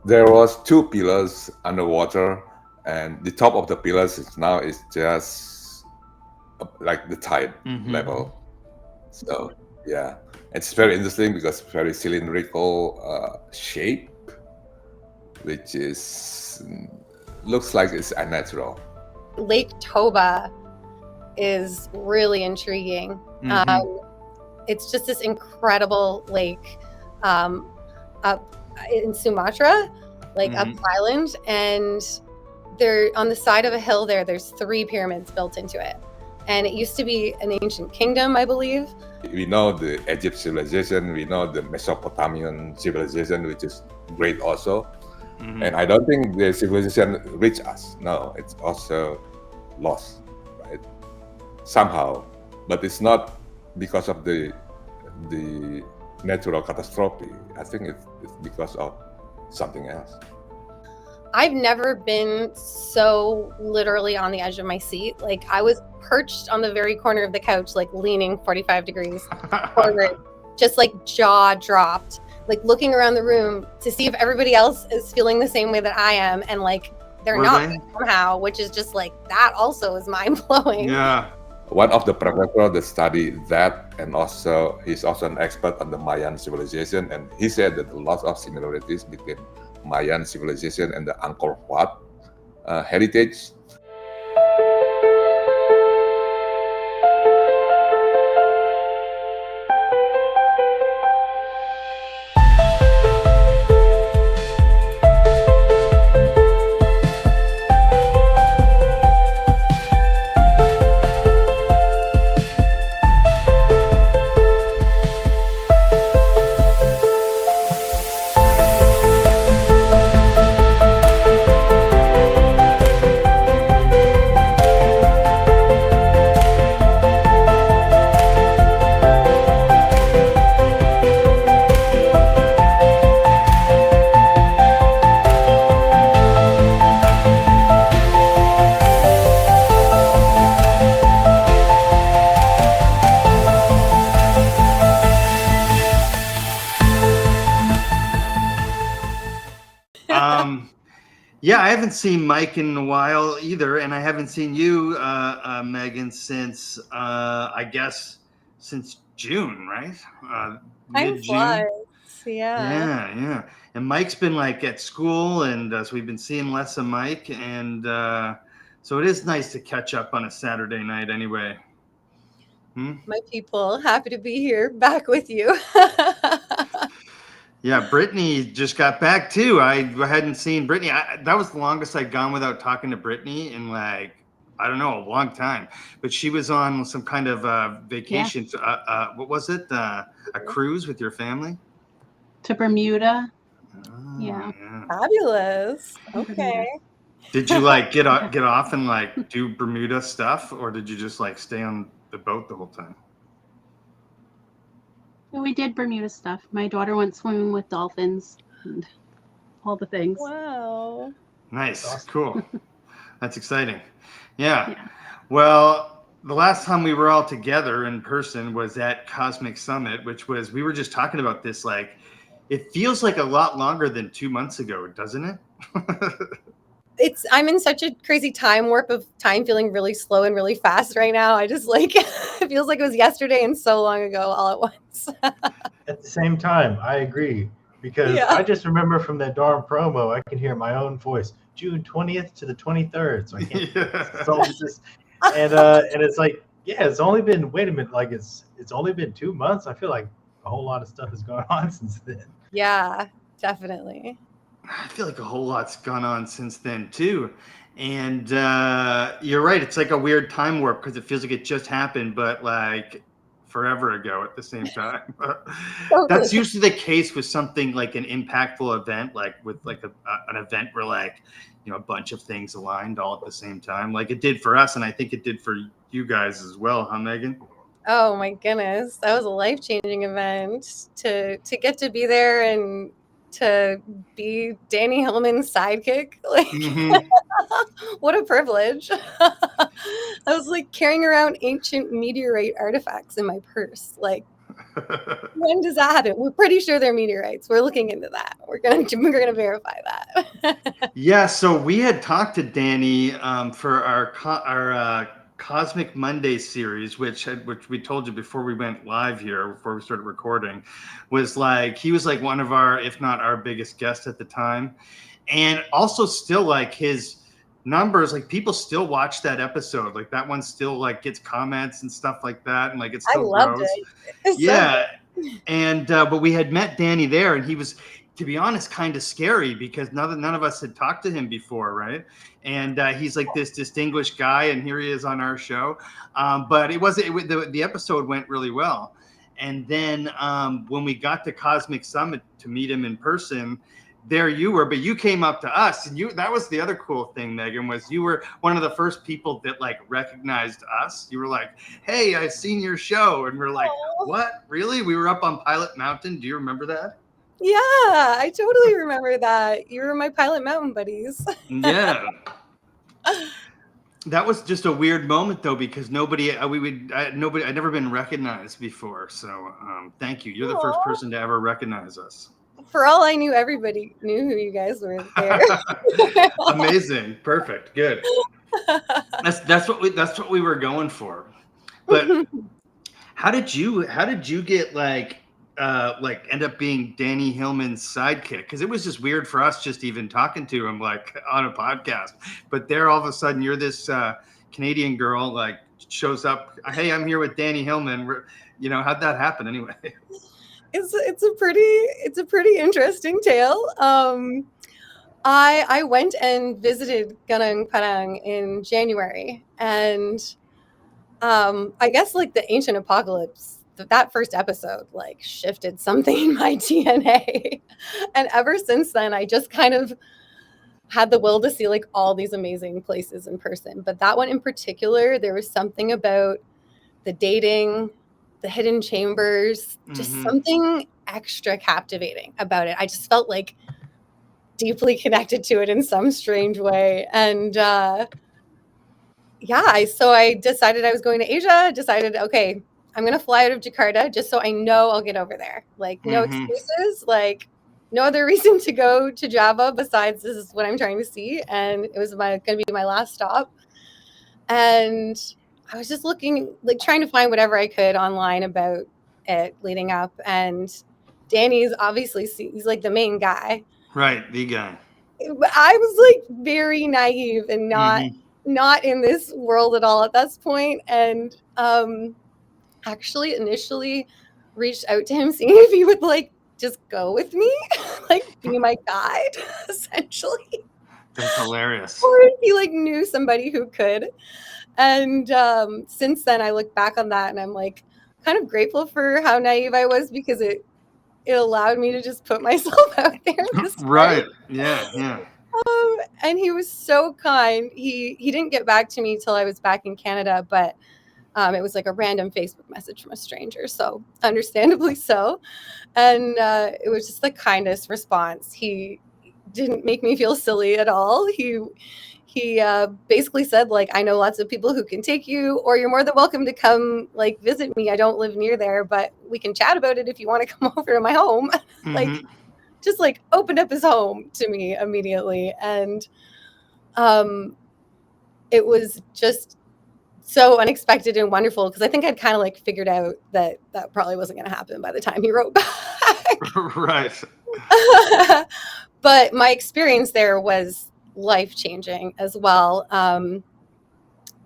There was two pillars underwater, and the top of the pillars is just like the tide Mm-hmm. level. So yeah, it's very interesting because very cylindrical shape, which is looks like it's unnatural. Lake Toba is really intriguing. Mm-hmm. It's just this incredible lake up in Sumatra, like up Mm-hmm. island, and there on the side of a hill there's 3 pyramids built into it. And it used to be an ancient kingdom, I believe. We know the Egypt civilization, we know the Mesopotamian civilization, which is great also. Mm-hmm. And I don't think the civilization reached us. No, it's also lost, right? Somehow, but it's not because of the natural catastrophe. I think it's because of something else. I've never been so literally on the edge of my seat. Like I was perched on the very corner of the couch, like leaning 45 degrees forward, just like jaw dropped, like looking around the room to see if everybody else is feeling the same way that I am. And like, they're Were not they? somehow, which is just like, that also is mind blowing. Yeah. One of the professors that studied that, and also he's also an expert on the Mayan civilization, and he said that a lot of similarities between Mayan civilization and the Angkor Wat heritage. Yeah, I haven't seen Mike in a while either, and I haven't seen you, Megan, since I guess since June, right? Time Mid flies. June. Yeah. Yeah. And Mike's been like at school, and so we've been seeing less of Mike, and so it is nice to catch up on a Saturday night, anyway. My people, happy to be here back with you. Yeah, Brittany just got back too. I hadn't seen Brittany. That was the longest I'd gone without talking to Brittany in like, I don't know, a long time. But she was on some kind of vacation. What was it? A cruise with your family? To Bermuda. Oh, Yeah. Fabulous. Okay. Bermuda. Did you like get off and like do Bermuda stuff, or did you just like stay on the boat the whole time? We did Bermuda stuff. My daughter went swimming with dolphins and all the things. Wow. Nice, Awesome. cool. That's exciting. Yeah. Yeah. Well, the last time we were all together in person was at Cosmic Summit, which was, we were just talking about this, like, it feels like a lot longer than 2 months ago, doesn't it? I'm in such a crazy time warp of time feeling really slow and really fast right now. I just like it feels like it was yesterday and so long ago all at once. At the same time, I agree because Yeah. I just remember from that darn promo, I can hear my own voice, June 20th to the 23rd. So I can't. So it's just, and it's like, yeah, it's only been. Wait a minute, like it's only been 2 months. I feel like a whole lot of stuff has gone on since then. Yeah, definitely. I feel like a whole lot's gone on since then too. And you're right, it's like a weird time warp because it feels like it just happened, but like forever ago at the same time. That's usually the case with something like an impactful event, like with like an event where like, you know, a bunch of things aligned all at the same time, like it did for us, and I think it did for you guys as well, huh, Megan? Oh my goodness, that was a life-changing event to get to be there and to be Danny Hilman's sidekick. Like, what a privilege. I was like carrying around ancient meteorite artifacts in my purse. Like, When does that happen? We're pretty sure they're meteorites. We're looking into that. We're gonna verify that. Yeah, so we had talked to Danny for our Cosmic Monday series, which we told you before we went live here, before we started recording, was like he was like one of our, if not our biggest guest at the time, and also still like his numbers, like people still watch that episode, like that one still like gets comments and stuff like that, and like it still I loved grows. it. It's Yeah, so good. and but we had met Danny there, and he was, to be honest, kind of scary because none of us had talked to him before, right? And he's like this distinguished guy, and here he is on our show. But the episode went really well. And then when we got to Cosmic Summit to meet him in person, there you were, but you came up to us, and that was the other cool thing, Megan, was you were one of the first people that like recognized us. You were like, "Hey, I've seen your show," and we're like, Aw. "What? Really?" We were up on Pilot Mountain. Do you remember that? Yeah, I totally remember that. You were my Pilot Mountain buddies. Yeah. That was just a weird moment though, because nobody I'd never been recognized before. So thank you. You're the first Aw. person to ever recognize us. For all I knew, everybody knew who you guys were there. Amazing. Perfect. Good. That's what we were going for. But how did you get like end up being Danny Hilman's sidekick? Because it was just weird for us just even talking to him like on a podcast. But there all of a sudden you're this Canadian girl like shows up. Hey, I'm here with Danny Hilman. How'd that happen anyway? It's a pretty interesting tale. I went and visited Gunung Padang in January, and I guess like the ancient apocalypse, that first episode like shifted something in my DNA, and ever since then I just kind of had the will to see like all these amazing places in person. But that one in particular, there was something about the dating, the hidden chambers, just something extra captivating about it. I just felt like deeply connected to it in some strange way. And so I decided I was going to Asia, okay, I'm going to fly out of Jakarta just so I know I'll get over there. Like no excuses, like no other reason to go to Java besides this is what I'm trying to see. And it was going to be my last stop. And I was just looking, like trying to find whatever I could online about it leading up. And Danny's obviously, he's like the main guy. Right, the guy. I was like very naive and not in this world at all at this point. And actually initially reached out to him, seeing if he would like just go with me, like be my guide, essentially. That's hilarious. Or if he like knew somebody who could. And since then, I look back on that and I'm like kind of grateful for how naive I was, because it allowed me to just put myself out there. Right. Yeah. And he was so kind. He didn't get back to me till I was back in Canada, but it was like a random Facebook message from a stranger. So understandably so. And it was just the kindest response. He didn't make me feel silly at all. He basically said, like, I know lots of people who can take you, or you're more than welcome to come like visit me. I don't live near there, but we can chat about it if you want to come over to my home. Like just like opened up his home to me immediately. And it was just so unexpected and wonderful, because I think I'd kind of like figured out that probably wasn't going to happen by the time he wrote back. Right. But my experience there was life-changing as well.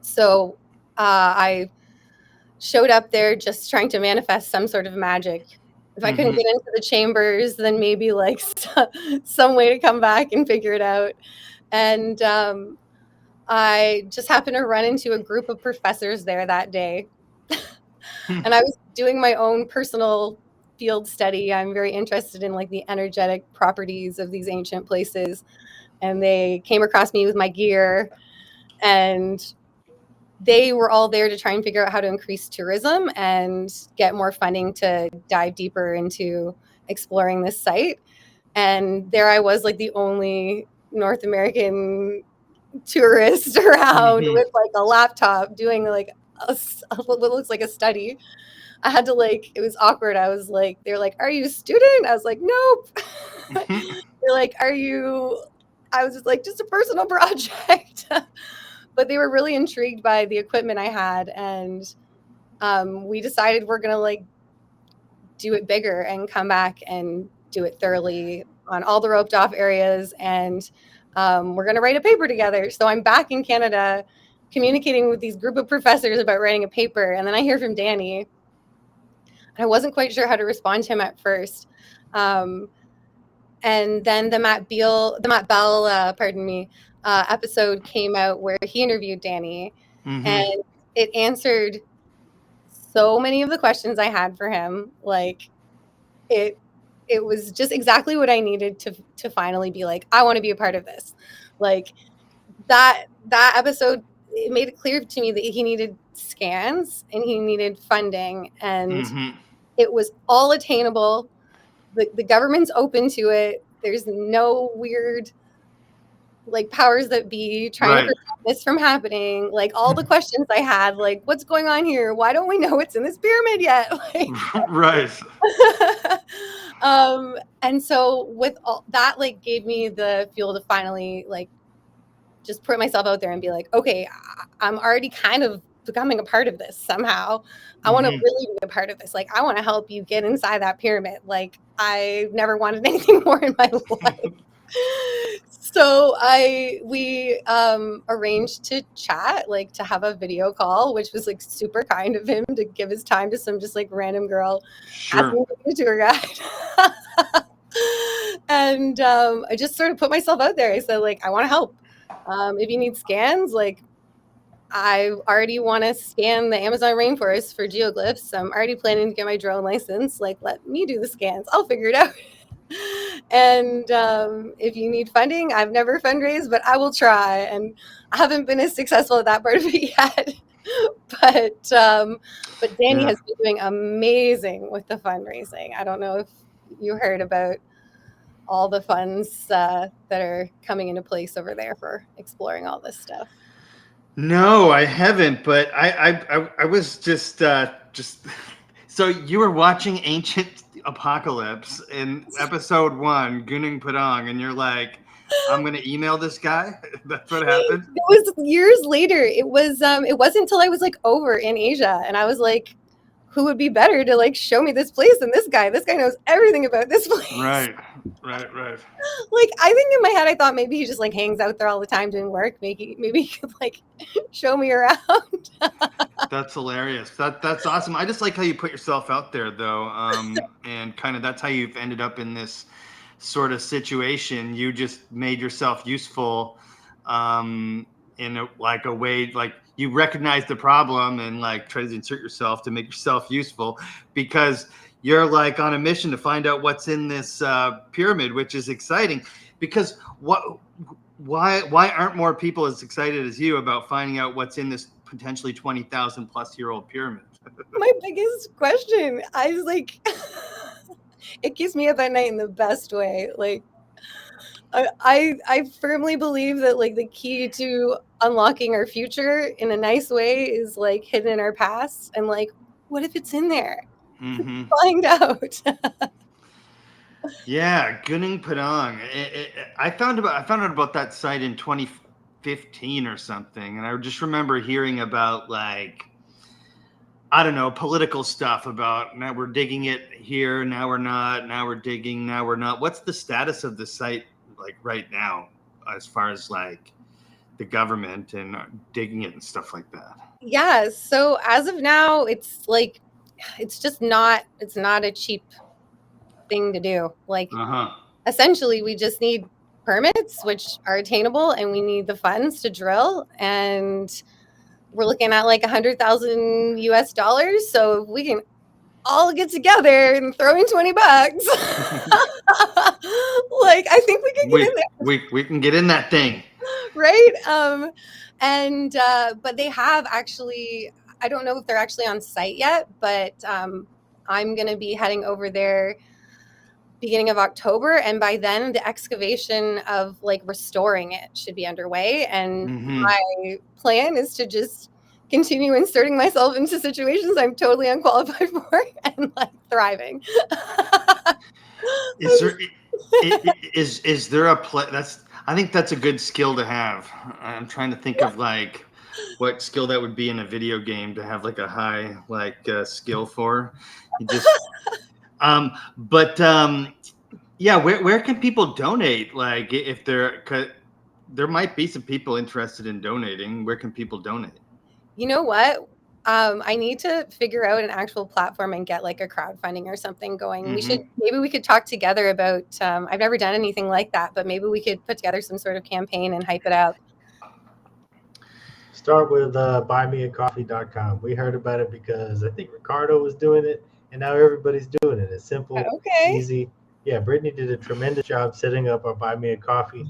So I showed up there just trying to manifest some sort of magic. If I couldn't get into the chambers, then maybe like some way to come back and figure it out. And I just happened to run into a group of professors there that day. And I was doing my own personal field study. I'm very interested in like the energetic properties of these ancient places. And they came across me with my gear, and they were all there to try and figure out how to increase tourism and get more funding to dive deeper into exploring this site. And there I was, like the only North American tourist around with like a laptop doing like what looks like a study. I had to it was awkward. I was like, they're like, "Are you a student?" I was like, "Nope." They're like, "Are you?" I was just like, "Just a personal project." But they were really intrigued by the equipment I had, and we decided we're gonna do it bigger and come back and do it thoroughly on all the roped off areas, and we're gonna write a paper together. So I'm back in Canada communicating with these group of professors about writing a paper, and then I hear from Danny. I wasn't quite sure how to respond to him at first. And then the Matt Bell, episode came out where he interviewed Danny, and it answered so many of the questions I had for him. It was just exactly what I needed to finally be like, I want to be a part of this. That episode, it made it clear to me that he needed scans and he needed funding, and it was all attainable. The government's open to it. There's no weird powers that be trying to prevent this from happening. All the questions I had, what's going on here? Why don't we know what's in this pyramid yet? Right. And so with all that, gave me the fuel to finally just put myself out there and be like, okay, I'm already kind of becoming a part of this somehow. I want to really be a part of this. I want to help you get inside that pyramid. I've never wanted anything more in my life. So we arranged to chat, to have a video call, which was super kind of him to give his time to some just random girl asking to be a tour guide. And I just sort of put myself out there. I said, I want to help. If you need scans, I already want to scan the Amazon rainforest for geoglyphs. I'm already planning to get my drone license. Let me do the scans. I'll figure it out. And if you need funding, I've never fundraised, but I will try. And I haven't been as successful at that part of it yet. But Danny has been doing amazing with the fundraising. I don't know if you heard about all the funds that are coming into place over there for exploring all this stuff. No, I haven't, but I was just so you were watching Ancient Apocalypse in episode 1, Gunung Padang, and you're like, I'm gonna email this guy. That's what happened. It was years later. It wasn't until I was over in Asia, and I was like, who would be better to show me this place than this guy? This guy knows everything about this place. Right. I think in my head, I thought maybe he just hangs out there all the time doing work. Maybe he could show me around. That's hilarious. That's awesome. I just like how you put yourself out there though. And kind of that's how you've ended up in this sort of situation. You just made yourself useful in a way, you recognize the problem and try to insert yourself to make yourself useful, because you're on a mission to find out what's in this pyramid, which is exciting. Because why aren't more people as excited as you about finding out what's in this potentially 20,000 plus year old pyramid? My biggest question, I was it keeps me up at night in the best way. I firmly believe that the key to unlocking our future in a nice way is hidden in our past, and what if it's in there? Find out. Yeah, Gunung Padang. I found out about that site in 2015 or something, and I just remember hearing about I don't know, political stuff about now we're digging it here, now we're not, now we're digging, now we're not. What's the status of the site right now, as far as the government and digging it and stuff like that? Yeah, so as of now, it's not a cheap thing to do. Essentially, we just need permits, which are attainable, and we need the funds to drill, and we're looking at $100,000 US. So if we can all get together and throw in $20, I think we can get in there. We can get in that thing. Right. But they have actually, I don't know if they're actually on site yet, but I'm going to be heading over there beginning of October. And by then the excavation of restoring it should be underway. And my plan is to just continue inserting myself into situations I'm totally unqualified for and like thriving. Is there a play I think that's a good skill to have. I'm trying to think of like what skill that would be in a video game to have like a high skill for. You just yeah, where can people donate? Like if there might be some people interested in donating. Where can people donate? You know what? I need to figure out an actual platform and get like a crowdfunding or something going. Mhm. Maybe we could talk together about, I've never done anything like that, but maybe we could put together some sort of campaign and hype it up. Start with buymeacoffee.com. We heard about it because I think Ricardo was doing it, and now everybody's doing it. It's simple, Okay. easy. Yeah, Brittany did a tremendous job setting up our Buy Me a Coffee.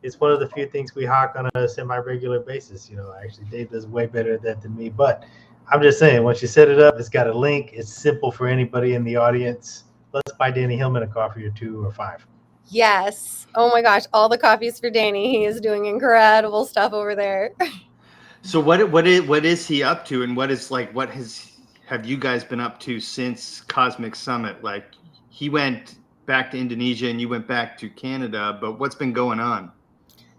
It's one of the few things we hawk on a semi-regular basis. Actually, Dave does way better at that than me. But I'm just saying, once you set it up, it's got a link. It's simple for anybody in the audience. Let's buy Danny Hilman a coffee or 2 or 5. Yes. Oh my gosh. All the coffees for Danny. He is doing incredible stuff over there. So what is he up to, and have you guys been up to since Cosmic Summit? Like he went back to Indonesia and you went back to Canada, but what's been going on?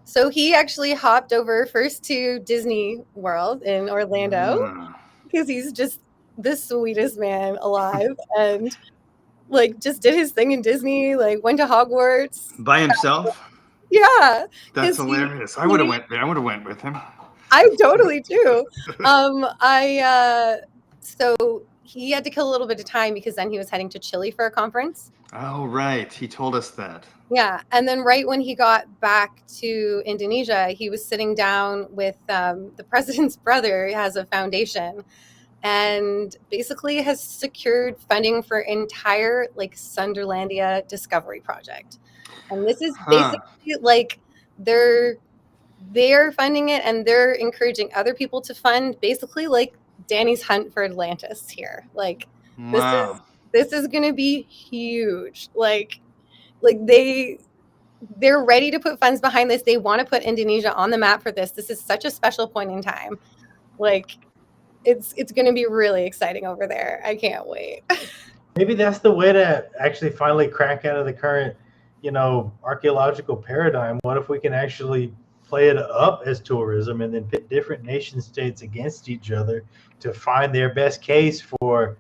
So he actually hopped over first to Disney World in Orlando because he's just the sweetest man alive and like just did his thing in Disney, like went to Hogwarts By himself? Yeah. That's hilarious. I would have went there. I would have went with him. I totally do. So he had to kill a little bit of time because then he was heading to Chile for a conference. Oh, right. He told us that. Yeah. And then right when he got back to Indonesia, he was sitting down with the president's brother. He has a foundation and basically has secured funding for entire like Sundalandia discovery project. And this is basically like they're funding it and they're encouraging other people to fund basically like Danny's hunt for Atlantis here. Like Wow. this is going to be huge. Like they're ready to put funds behind this. They want to put Indonesia on the map for this. This is such a special point in time. Like it's going to be really exciting over there. I can't wait. Maybe that's the way to actually finally crack out of the current, archaeological paradigm. What if we can actually play it up as tourism and then pit different nation states against each other to find their best case for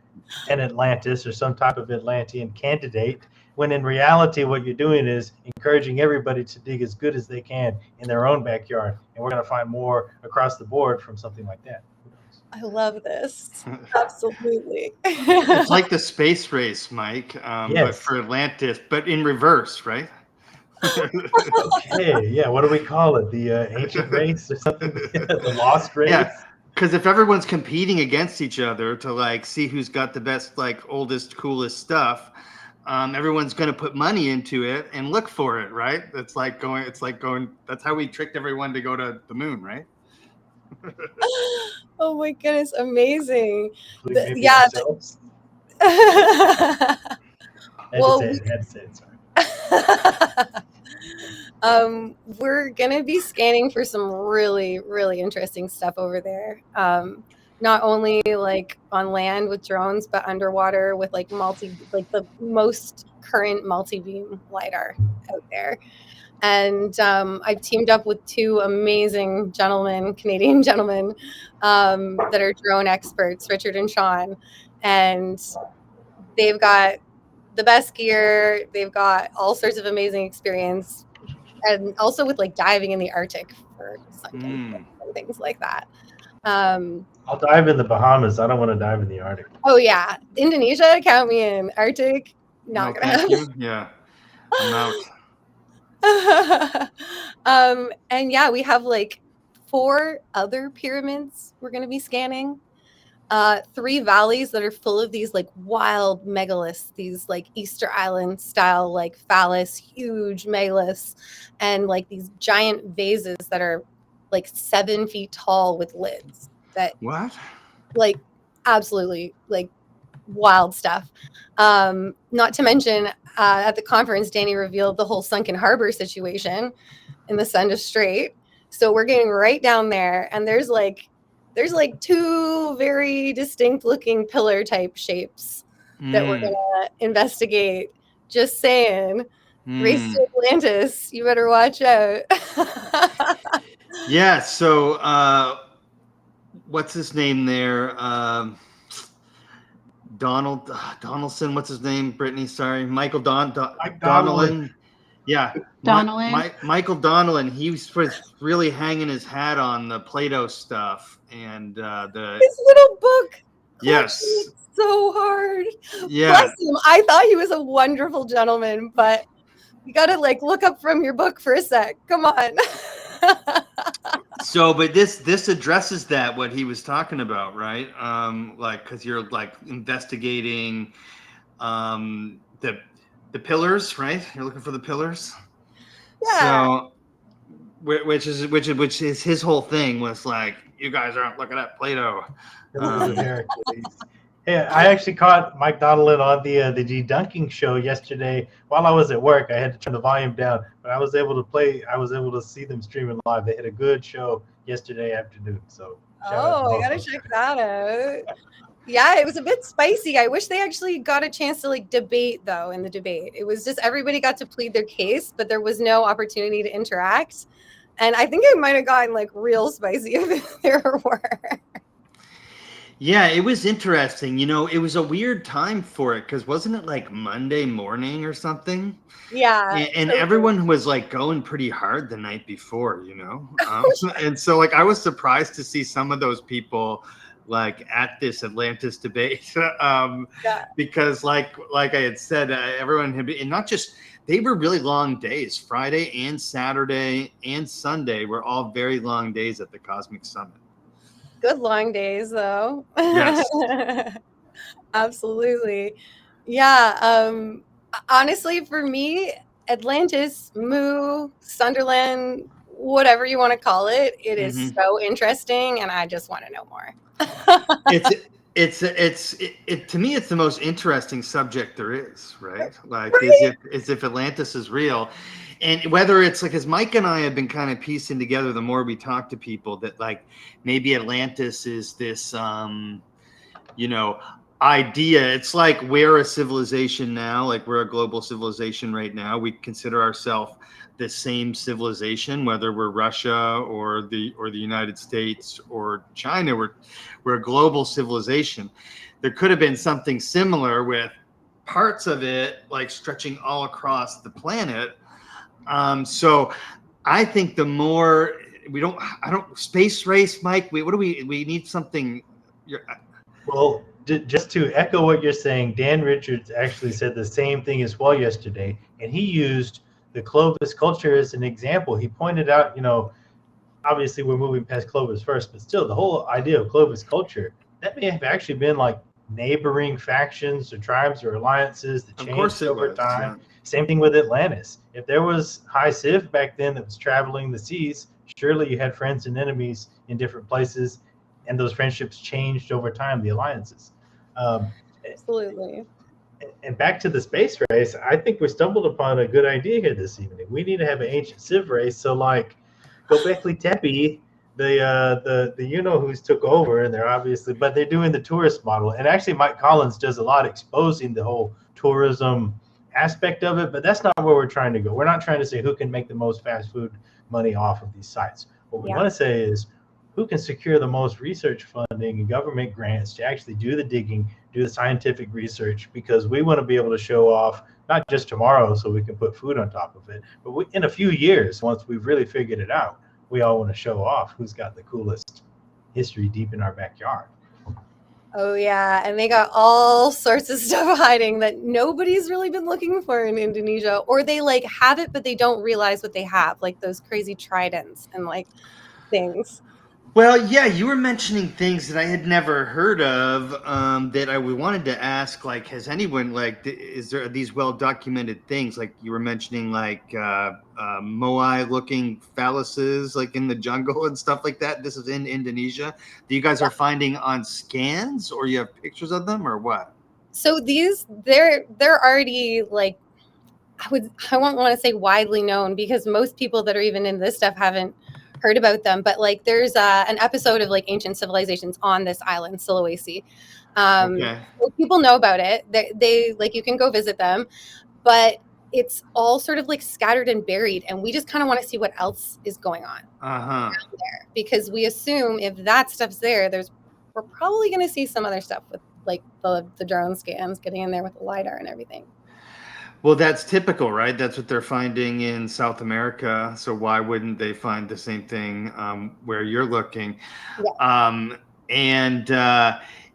an Atlantis or some type of Atlantean candidate, when in reality what you're doing is encouraging everybody to dig as good as they can in their own backyard, and we're going to find more across the board from something like that. I love this. Absolutely. It's like the space race, Mike, Yes. but for Atlantis, but in reverse, right? Okay, yeah, what do we call it? The ancient race or something? The lost race? Yeah, because if everyone's competing against each other to like see who's got the best, like oldest, coolest stuff, everyone's going to put money into it and look for it, right? It's like going. That's how we tricked everyone to go to the moon, right? Oh my goodness, amazing. Maybe Yeah. ourselves? Well, had to say it, sorry. We're gonna be scanning for some really, really interesting stuff over there. Not only like on land with drones, but underwater with like the most current multi-beam LiDAR out there. And I've teamed up with 2 amazing Canadian gentlemen, that are drone experts, Richard and Sean, and they've got the best gear. They've got all sorts of amazing experience, and also with like diving in the Arctic for sunken and things like that. I'll dive in the Bahamas. I don't want to dive in the Arctic. Oh yeah, Indonesia, count me in. Arctic, not gonna happen. Yeah, I'm out. And yeah, we have like 4 other pyramids we're going to be scanning. 3 valleys that are full of these like wild megaliths, these like Easter Island style like phallus, huge megaliths, and like these giant vases that are like 7 feet tall with lids. That What? Like absolutely like wild stuff. Not to mention at the conference, Danny revealed the whole sunken harbor situation in the Sunda Strait. So we're getting right down there, and there's there's like two very distinct looking pillar type shapes that we're gonna investigate. Just saying. Race to Atlantis, you better watch out. Yeah, so what's his name there? Donaldson, what's his name? Brittany, sorry. Michael Donnellan. Yeah. Donnellan. Michael Donnellan, he was really hanging his hat on the Plato stuff and his little book. Yes. So hard. Yeah. Bless him. I thought he was a wonderful gentleman, but you gotta like look up from your book for a sec. Come on. So, but this addresses that what he was talking about, right? Like, because you're like investigating the pillars, right? You're looking for the pillars. Yeah. So, which is his whole thing was like, you guys aren't looking at Plato. Hercules. Hey, I actually caught Mike Donnellan on the debunking show yesterday while I was at work. I had to turn the volume down, but I was able to see them streaming live. They had a good show yesterday afternoon. So I gotta check that out. Yeah, it was a bit spicy. I wish they actually got a chance to like debate though in the debate. It was just everybody got to plead their case, but there was no opportunity to interact. And I think it might have gotten like real spicy if there were. Yeah, it was interesting. You know, it was a weird time for it because wasn't it like Monday morning or something? Yeah. And everyone was like going pretty hard the night before, you know? And so like I was surprised to see some of those people like at this Atlantis debate because like I had said, everyone had been, and not just, they were really long days. Friday and Saturday and Sunday were all very long days at the Cosmic Summit. Good long days, though. Yes. Absolutely. Yeah. Honestly, for me, Atlantis, Sundaland, whatever you want to call it, it is so interesting, and I just want to know more. It's to me, it's the most interesting subject there is, right? Like, as if Atlantis is real. And whether it's like, as Mike and I have been kind of piecing together, the more we talk to people, that like maybe Atlantis is this, idea. It's like we're a civilization now, like we're a global civilization right now. We consider ourselves the same civilization, whether we're Russia or the United States or China. We're a global civilization. There could have been something similar with parts of it like stretching all across the planet. So I think the more space race, Mike, we need something. Well, just to echo what you're saying, Dan Richards actually said the same thing as well yesterday, and he used the Clovis culture as an example. He pointed out, obviously we're moving past Clovis first, but still the whole idea of Clovis culture, that may have actually been like neighboring factions or tribes or alliances that changed over time. Yeah. Same thing with Atlantis. If there was high civ back then that was traveling the seas, surely you had friends and enemies in different places, and those friendships changed over time, the alliances. Absolutely. And back to the space race, I think we stumbled upon a good idea here this evening. We need to have an ancient civ race. So like Göbekli Tepe, the who's took over, and they're doing the tourist model. And actually Mike Collins does a lot exposing the whole tourism aspect of it, but that's not where we're trying to go. We're not trying to say who can make the most fast food money off of these sites. What we want to say is who can secure the most research funding and government grants to actually do the digging, do the scientific research, because we want to be able to show off not just tomorrow so we can put food on top of it, but in a few years, once we've really figured it out, we all want to show off who's got the coolest history deep in our backyard. Oh yeah, and they got all sorts of stuff hiding that nobody's really been looking for in Indonesia, or they like have it but they don't realize what they have, like those crazy tridents and like things. Well, yeah, you were mentioning things that I had never heard of that we wanted to ask, like, has anyone, like, is there these well-documented things? Like you were mentioning, like, Moai-looking phalluses, like in the jungle and stuff like that. This is in Indonesia. Do you guys are finding on scans, or you have pictures of them, or what? So they're already, like, I won't want to say widely known, because most people that are even in this stuff haven't heard about them, but like there's an episode of like ancient civilizations on this island, Sulawesi. Okay. So people know about it. They like, you can go visit them, but it's all sort of like scattered and buried, and we just kind of want to see what else is going on there, because we assume if that stuff's there, we're probably going to see some other stuff with like the drone scans getting in there with the LiDAR and everything. Well, that's typical, right? That's what they're finding in South America. So why wouldn't they find the same thing where you're looking? Yeah. And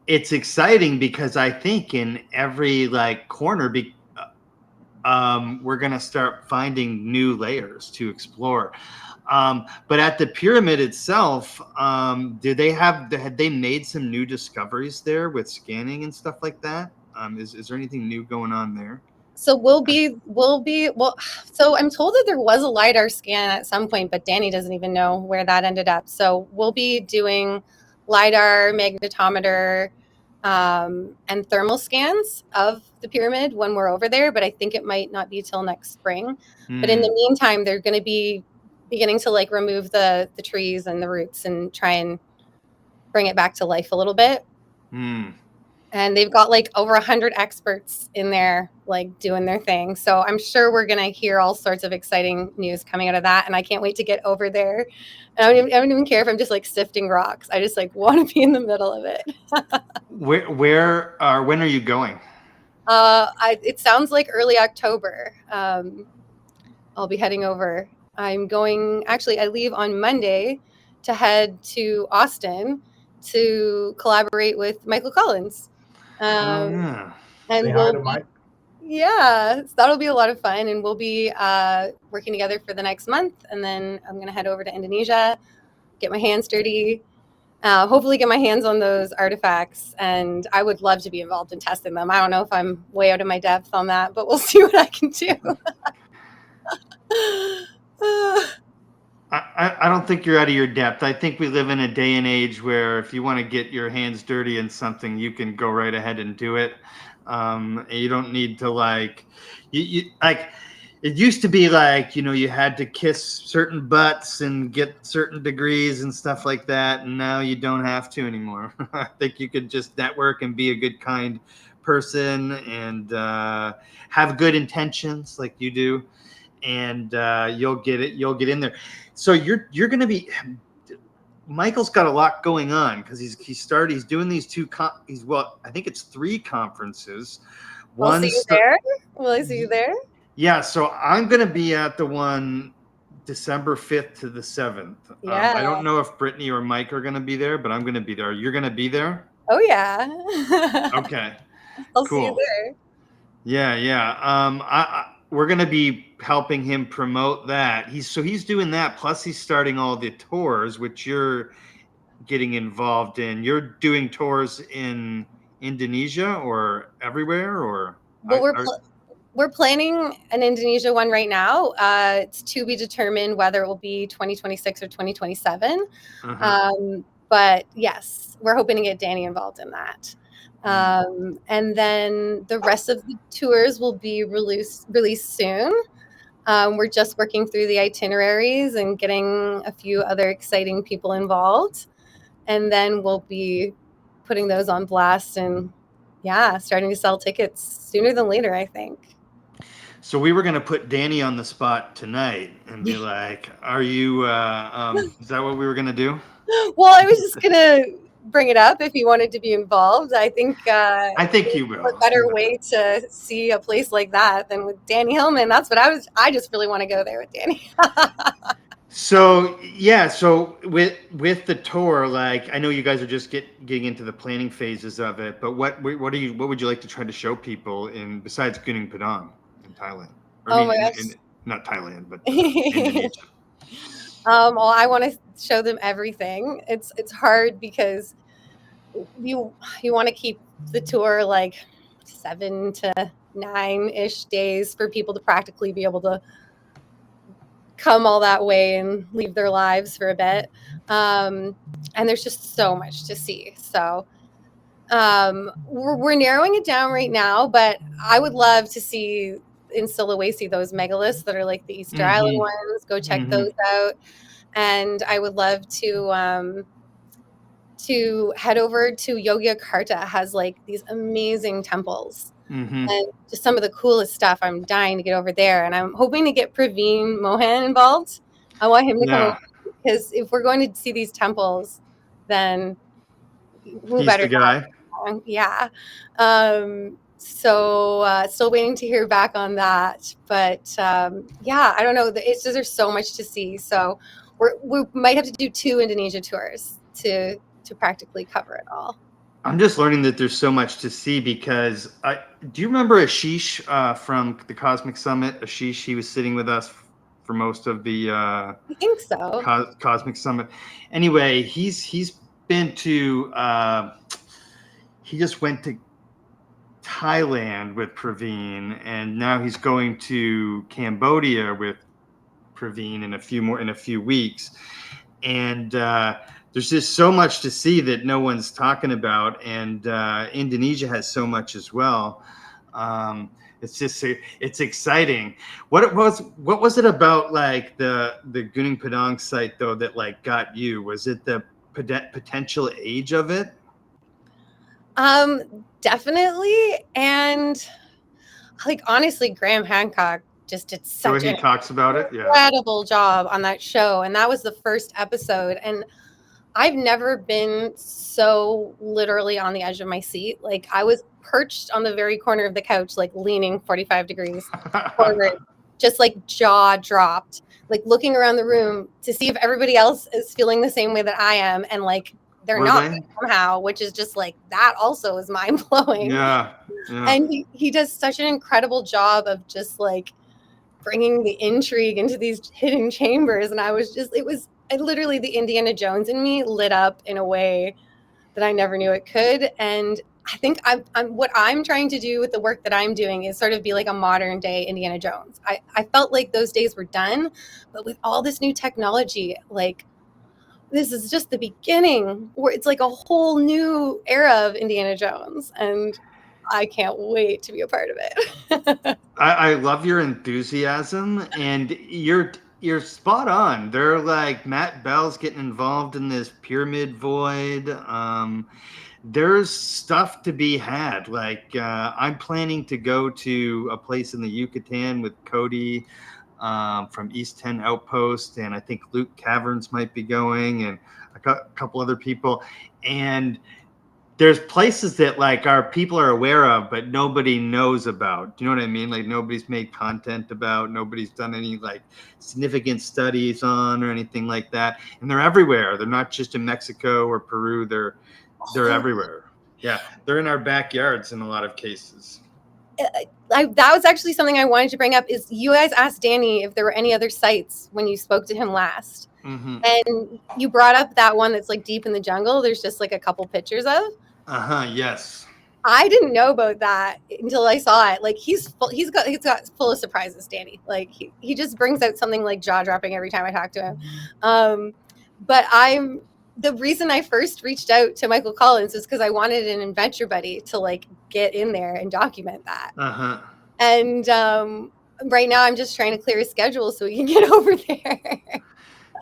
it's exciting because I think in every like corner, we're going to start finding new layers to explore. But at the pyramid itself, had they made some new discoveries there with scanning and stuff like that? Is there anything new going on there? So so I'm told that there was a LiDAR scan at some point, but Danny doesn't even know where that ended up. So we'll be doing LiDAR, magnetometer, and thermal scans of the pyramid when we're over there, but I think it might not be till next spring. But in the meantime, they're going to be beginning to like remove the trees and the roots and try and bring it back to life a little bit. And they've got like over 100 experts in there, like doing their thing. So I'm sure we're going to hear all sorts of exciting news coming out of that. And I can't wait to get over there. And I don't even care if I'm just like sifting rocks. I just like want to be in the middle of it. When are you going? It sounds like early October. I'll be heading over. I'm going, actually, I leave on Monday to head to Austin to collaborate with Michael Collins. And yeah, so that'll be a lot of fun, and we'll be working together for the next month, and then I'm going to head over to Indonesia, get my hands dirty, hopefully get my hands on those artifacts, and I would love to be involved in testing them. I don't know if I'm way out of my depth on that, but we'll see what I can do. I don't think you're out of your depth. I think we live in a day and age where if you want to get your hands dirty in something, you can go right ahead and do it. You don't need to like, you like, it used to be like, you had to kiss certain butts and get certain degrees and stuff like that. And now you don't have to anymore. I think you could just network and be a good, kind person and have good intentions like you do. And you'll get in there. So you're going to be, Michael's got a lot going on because he's doing these I think it's 3 conferences. Will I see you there? Will I see you there? Yeah. So I'm going to be at the one December 5th to the 7th. Yeah. I don't know if Brittany or Mike are going to be there, but I'm going to be there. You're going to be there? Oh yeah. Okay. I'll see you there. Yeah. We're going to be helping him promote that. He's doing that. Plus he's starting all the tours, which you're getting involved in. You're doing tours in Indonesia or everywhere, or? Well, we're planning an Indonesia one right now. It's to be determined whether it will be 2026 or 2027. But yes, we're hoping to get Danny involved in that. And then the rest of the tours will be released soon. We're just working through the itineraries and getting a few other exciting people involved. And then we'll be putting those on blast and starting to sell tickets sooner than later, I think. So we were going to put Danny on the spot tonight and be like, are you, is that what we were going to do? Well, I was just going to bring it up if you wanted to be involved. I think you will. A better way to see a place like that than with Danny Hilman. That's what I just really want to go there with Danny. So with the tour, like I know you guys are just getting into the planning phases of it, but what would you like to try to show people besides Gunung Padang in Thailand? My gosh. Not Thailand, but Indonesia. Well, I want to show them everything. It's hard because you want to keep the tour like 7 to 9-ish days for people to practically be able to come all that way and leave their lives for a bit. And there's just so much to see. So we're narrowing it down right now, but I would love to see in Sulawesi those megaliths that are like the Easter Island ones. Go check those out. and I would love to head over to Yogyakarta. Has like these amazing temples Mm-hmm. and just some of the coolest stuff. I'm dying to get over there, and I'm hoping to get Praveen Mohan involved. I want him to come Yeah, over because if we're going to see these temples, then who he's better the guy. to yeah. So still waiting to hear back on that, but yeah, I don't know. It's just there's so much to see. So we might have to do 2 Indonesia tours to practically cover it all. I'm just learning that there's so much to see because do you remember Ashish from the Cosmic Summit? Ashish, he was sitting with us for most of the I think so. Cosmic Summit. Anyway, he's been to he just went to Thailand with Praveen, and now he's going to Cambodia with Praveen in a few weeks, and there's just so much to see that no one's talking about, and Indonesia has so much as well. It's exciting. What was it about like the Gunung Padang site though that like got you? Was it the potential age of it? Definitely, and like honestly, Graham Hancock just did So such he an talks about it. Yeah. incredible job on that show, and that was the first episode, and I've never been so literally on the edge of my seat. Like I was perched on the very corner of the couch, like leaning 45 degrees forward, just like jaw dropped, like looking around the room to see if everybody else is feeling the same way that I am, and like they're Were not they? somehow, which is just like that also is mind blowing. Yeah. Yeah. And he does such an incredible job of just like bringing the intrigue into these hidden chambers, and I was just literally the Indiana Jones in me lit up in a way that I never knew it could. And I think I'm what I'm trying to do with the work that I'm doing is sort of be like a modern day Indiana Jones. I felt like those days were done, but with all this new technology, like this is just the beginning where it's like a whole new era of Indiana Jones, and I can't wait to be a part of it. I love your enthusiasm, and you're spot on. They're like Matt Bell's getting involved in this pyramid void. There's stuff to be had. Like I'm planning to go to a place in the Yucatan with Cody from East 10 Outpost, and I think Luke Caverns might be going, and a couple other people. And there's places that like our people are aware of, but nobody knows about. Do you know what I mean? Like nobody's made content about, nobody's done any like significant studies on or anything like that. And they're everywhere. They're not just in Mexico or Peru. They're everywhere. Yeah, they're in our backyards in a lot of cases. That was actually something I wanted to bring up. Is you guys asked Danny if there were any other sites when you spoke to him last, and you brought up that one that's like deep in the jungle. There's just like a couple pictures of. Yes. I didn't know about that until I saw it. Like he's got full of surprises, Danny. Like he just brings out something like jaw dropping every time I talk to him. But the reason I first reached out to Michael Collins is because I wanted an adventure buddy to like get in there and document that. And right now I'm just trying to clear his schedule so we can get over there.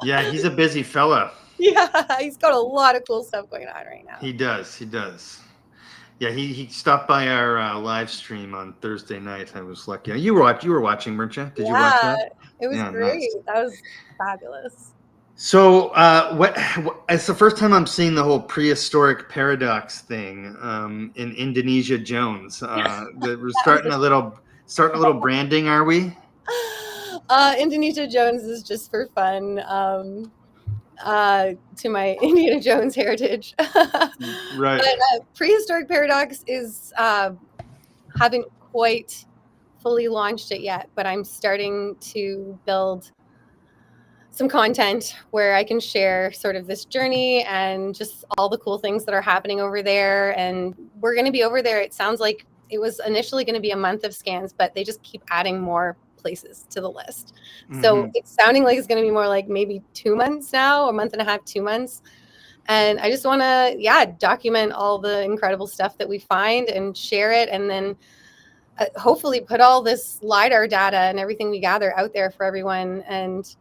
Yeah, he's a busy fella. Yeah, he's got a lot of cool stuff going on right now. He does. Yeah, he stopped by our live stream on Thursday night. I was lucky. You were watching, weren't you? Did you watch that? It was great. Nice. That was fabulous. So, it's the first time I'm seeing the whole prehistoric paradox thing in Indonesia Jones. We're starting a little branding, are we? Indonesia Jones is just for fun. To my Indiana Jones heritage. Right. But prehistoric paradox is haven't quite fully launched it yet, but I'm starting to build some content where I can share sort of this journey and just all the cool things that are happening over there. And we're going to be over there. It sounds like it was initially going to be a month of scans, but they just keep adding more places to the list. So it's sounding like it's going to be more like maybe 2 months now, a month and a half, 2 months. And I just want to, document all the incredible stuff that we find and share it. And then hopefully put all this LiDAR data and everything we gather out there for everyone and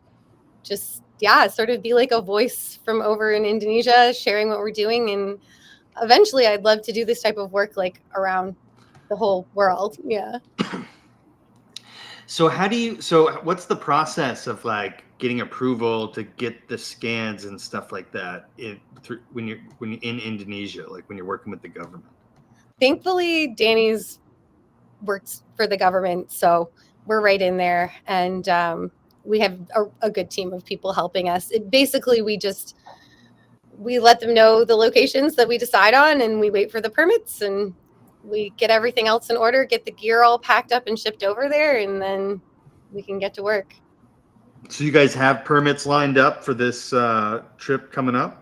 just yeah, sort of be like a voice from over in Indonesia, sharing what we're doing. And eventually I'd love to do this type of work like around the whole world. Yeah. So what's the process of like getting approval to get the scans and stuff like that when you're in Indonesia, like when you're working with the government? Thankfully, Danny's works for the government, so we're right in there, and we have a good team of people helping us. Basically, we let them know the locations that we decide on, and we wait for the permits, and we get everything else in order, get the gear all packed up and shipped over there, and then we can get to work. So you guys have permits lined up for this trip coming up?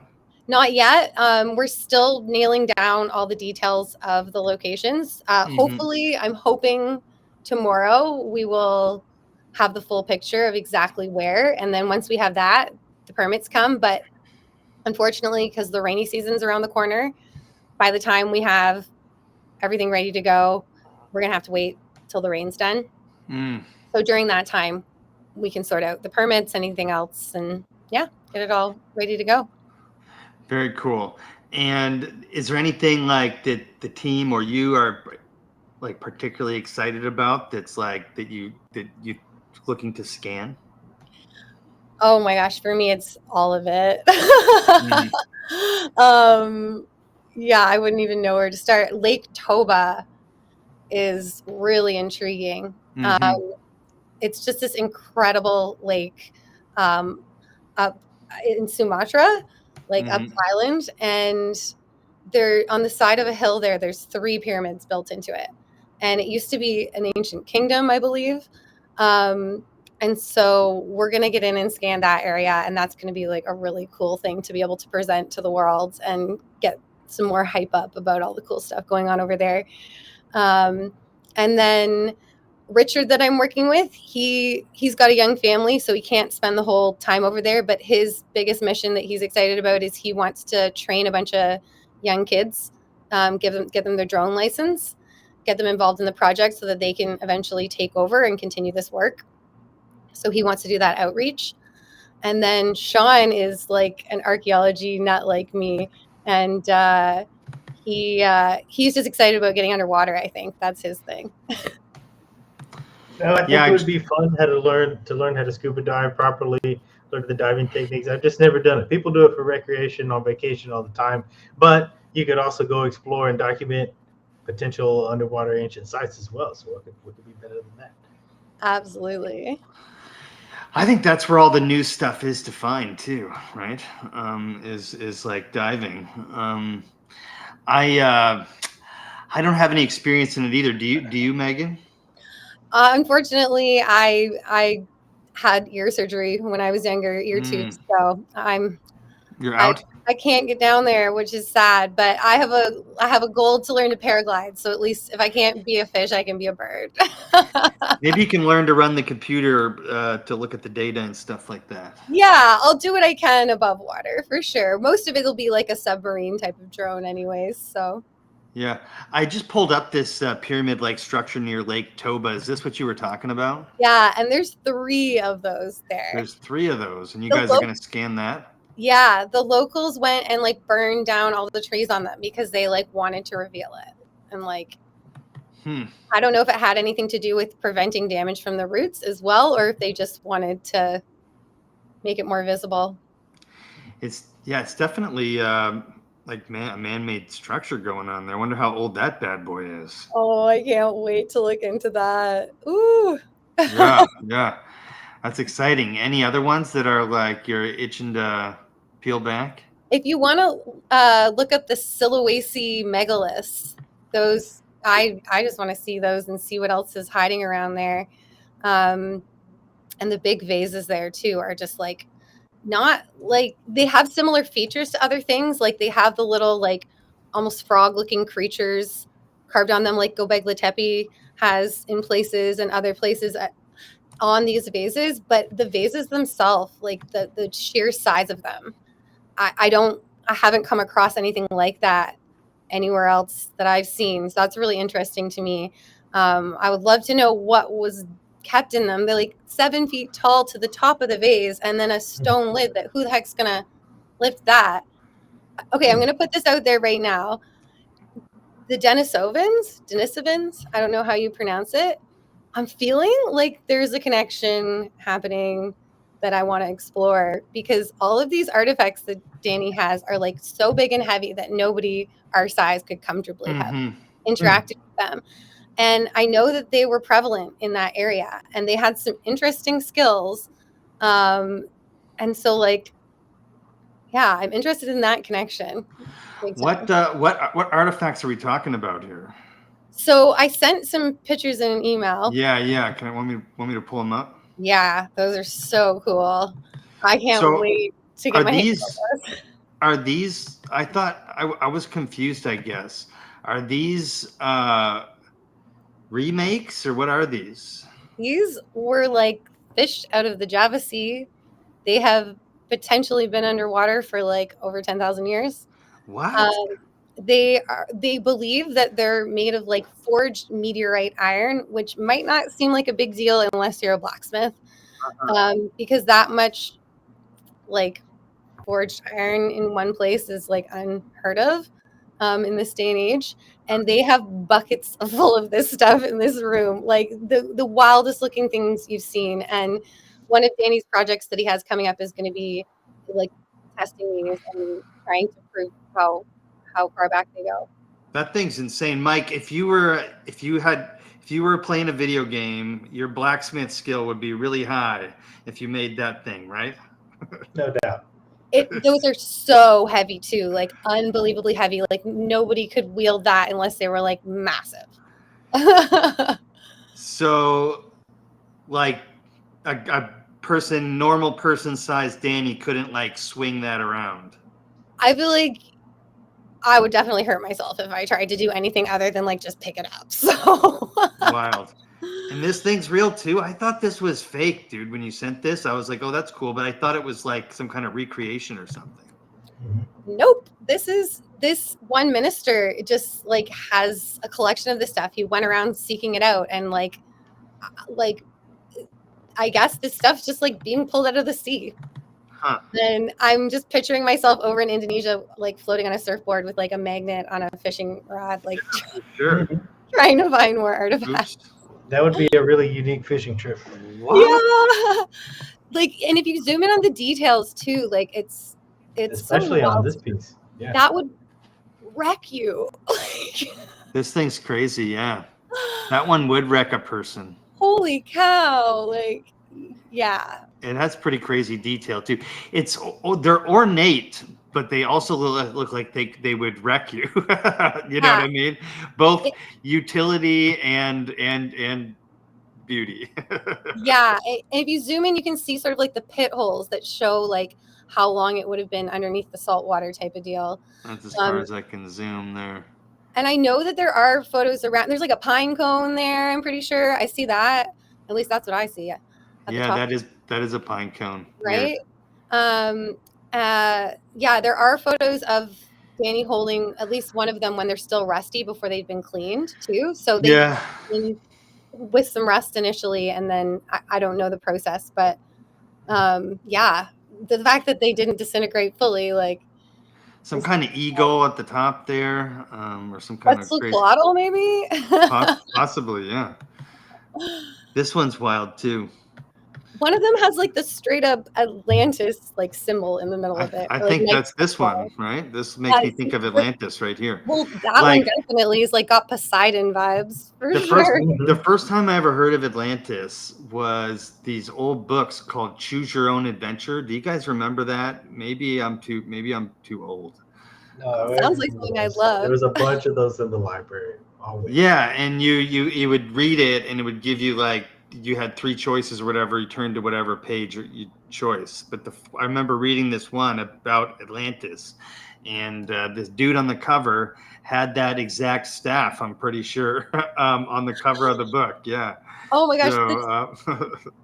Not yet. We're still nailing down all the details of the locations. Hopefully, I'm hoping tomorrow we will have the full picture of exactly where. And then once we have that, the permits come. But unfortunately, because the rainy season's around the corner, by the time we have everything ready to go, we're going to have to wait till the rain's done. So during that time, we can sort out the permits, anything else, and yeah, get it all ready to go. Very cool. And is there anything like that the team or you are like particularly excited about that's like that you looking to scan? Oh my gosh, for me it's all of it. Yeah, I wouldn't even know where to start. Lake Toba is really intriguing. It's just this incredible lake up in Sumatra, like up the island, and they're on the side of a hill there's 3 pyramids built into it, and it used to be an ancient kingdom, I believe. And so we're going to get in and scan that area, and that's going to be like a really cool thing to be able to present to the world and get some more hype up about all the cool stuff going on over there. And then Richard that I'm working with, he's got a young family, so he can't spend the whole time over there, but his biggest mission that he's excited about is he wants to train a bunch of young kids, get them their drone license, get them involved in the project so that they can eventually take over and continue this work. So he wants to do that outreach. And then Sean is like an archaeology nut like me, and he's just excited about getting underwater. I think that's his thing. No, I think it would be fun to learn how to scuba dive properly, learn the diving techniques. I've just never done it. People do it for recreation on vacation all the time, but you could also go explore and document potential underwater ancient sites as well. So what could be better than that? Absolutely. I think that's where all the new stuff is to find too, right? Is like diving. I don't have any experience in it either. Do you, Megan? Unfortunately, I had ear surgery when I was younger, ear tubes. So You're out. I can't get down there, which is sad. But I have a goal to learn to paraglide. So at least if I can't be a fish, I can be a bird. Maybe you can learn to run the computer to look at the data and stuff like that. Yeah, I'll do what I can above water for sure. Most of it will be like a submarine type of drone, anyways. So. Yeah, I just pulled up this pyramid-like structure near Lake Toba. Is this what you were talking about? Yeah, and there's 3 of those there. There's 3 of those, and you guys are going to scan that? Yeah, the locals went and like burned down all the trees on them because they like wanted to reveal it. And like, I don't know if it had anything to do with preventing damage from the roots as well, or if they just wanted to make it more visible. It's definitely like a man-made structure going on there. I wonder how old that bad boy is. Oh, I can't wait to look into that. Ooh. Yeah. That's exciting. Any other ones that are like you're itching to peel back? If you want to look up the Sulawesi megaliths, those I just want to see those and see what else is hiding around there. And the big vases there too are just like not like they have similar features to other things. Like they have the little like almost frog looking creatures carved on them, like Göbekli Tepe has in places and other places on these vases. But the vases themselves, like the sheer size of them, I haven't come across anything like that anywhere else that I've seen. So that's really interesting to me. I would love to know what was kept in them. They're like 7 feet tall to the top of the vase, and then a stone lid that who the heck's gonna lift that? Okay, I'm gonna put this out there right now. The Denisovans, I don't know how you pronounce it. I'm feeling like there's a connection happening that I want to explore, because all of these artifacts that Danny has are like so big and heavy that nobody our size could comfortably have interacted with them. And I know that they were prevalent in that area, and they had some interesting skills. And so, like, yeah, I'm interested in that connection. What artifacts are we talking about here? So I sent some pictures in an email. Yeah. Can I want me to pull them up? Yeah, those are so cool. I can't wait to get my hands on those. Are these? I thought I was confused. I guess are these remakes, or what are these? These were like fished out of the Java Sea. They have potentially been underwater for like over 10,000 years. What? They believe that they're made of like forged meteorite iron, which might not seem like a big deal unless you're a blacksmith, because that much like forged iron in one place is like unheard of in this day and age. And they have buckets full of this stuff in this room, like the wildest looking things you've seen. And one of Danny's projects that he has coming up is going to be like testing these and trying to prove how far back they go. That thing's insane, Mike. If you were playing a video game, your blacksmith skill would be really high if you made that thing, right? No doubt. Those are so heavy too, like unbelievably heavy. Like nobody could wield that unless they were like massive. So, like a normal person sized Danny couldn't like swing that around. I feel like I would definitely hurt myself if I tried to do anything other than like just pick it up. So wild. And this thing's real too. I thought this was fake, dude. When you sent this, I was like, oh, that's cool. But I thought it was like some kind of recreation or something. Nope. This one minister just like has a collection of this stuff. He went around seeking it out, and like I guess this stuff's just like being pulled out of the sea. Huh. And I'm just picturing myself over in Indonesia, like floating on a surfboard with like a magnet on a fishing rod, like Sure. trying to find more artifacts. Oops. That would be a really unique fishing trip. Yeah. Like, and if you zoom in on the details too, like it's especially so on this piece. Yeah. that would wreck you. This thing's crazy. Yeah. That one would wreck a person. Holy cow. Like, yeah. It has pretty crazy detail too. They're ornate, but they also look like they would wreck you. You know what I mean? Both utility and beauty. Yeah. If you zoom in, you can see sort of like the pit holes that show like how long it would have been underneath the salt water type of deal. That's as far as I can zoom there. And I know that there are photos around. There's like a pine cone there. I'm pretty sure I see that. At least that's what I see. Yeah, that is a pine cone. Right. Yeah, there are photos of Danny holding at least one of them when they're still rusty before they've been cleaned too. So they clean with some rust initially, and then I don't know the process, but yeah, the fact that they didn't disintegrate fully, like some kind of eagle at the top there, or some kind of crazy... Quetzalcoatl, maybe. Possibly, yeah. This one's wild too. One of them has like the straight up Atlantis like symbol in the middle of it. I think that's this one, right? This makes me think of Atlantis right here. Well, that one definitely is like got Poseidon vibes for sure. The first time I ever heard of Atlantis was these old books called Choose Your Own Adventure. Do you guys remember that? Maybe I'm too old. No, sounds like something I love. There was a bunch of those in the library. Always. Yeah, and you would read it, and it would give you like, you had 3 choices or whatever. You turned to whatever page, or choice, but I remember reading this one about Atlantis, and this dude on the cover had that exact staff. I'm pretty sure on the cover of the book. Yeah. Oh my gosh! So,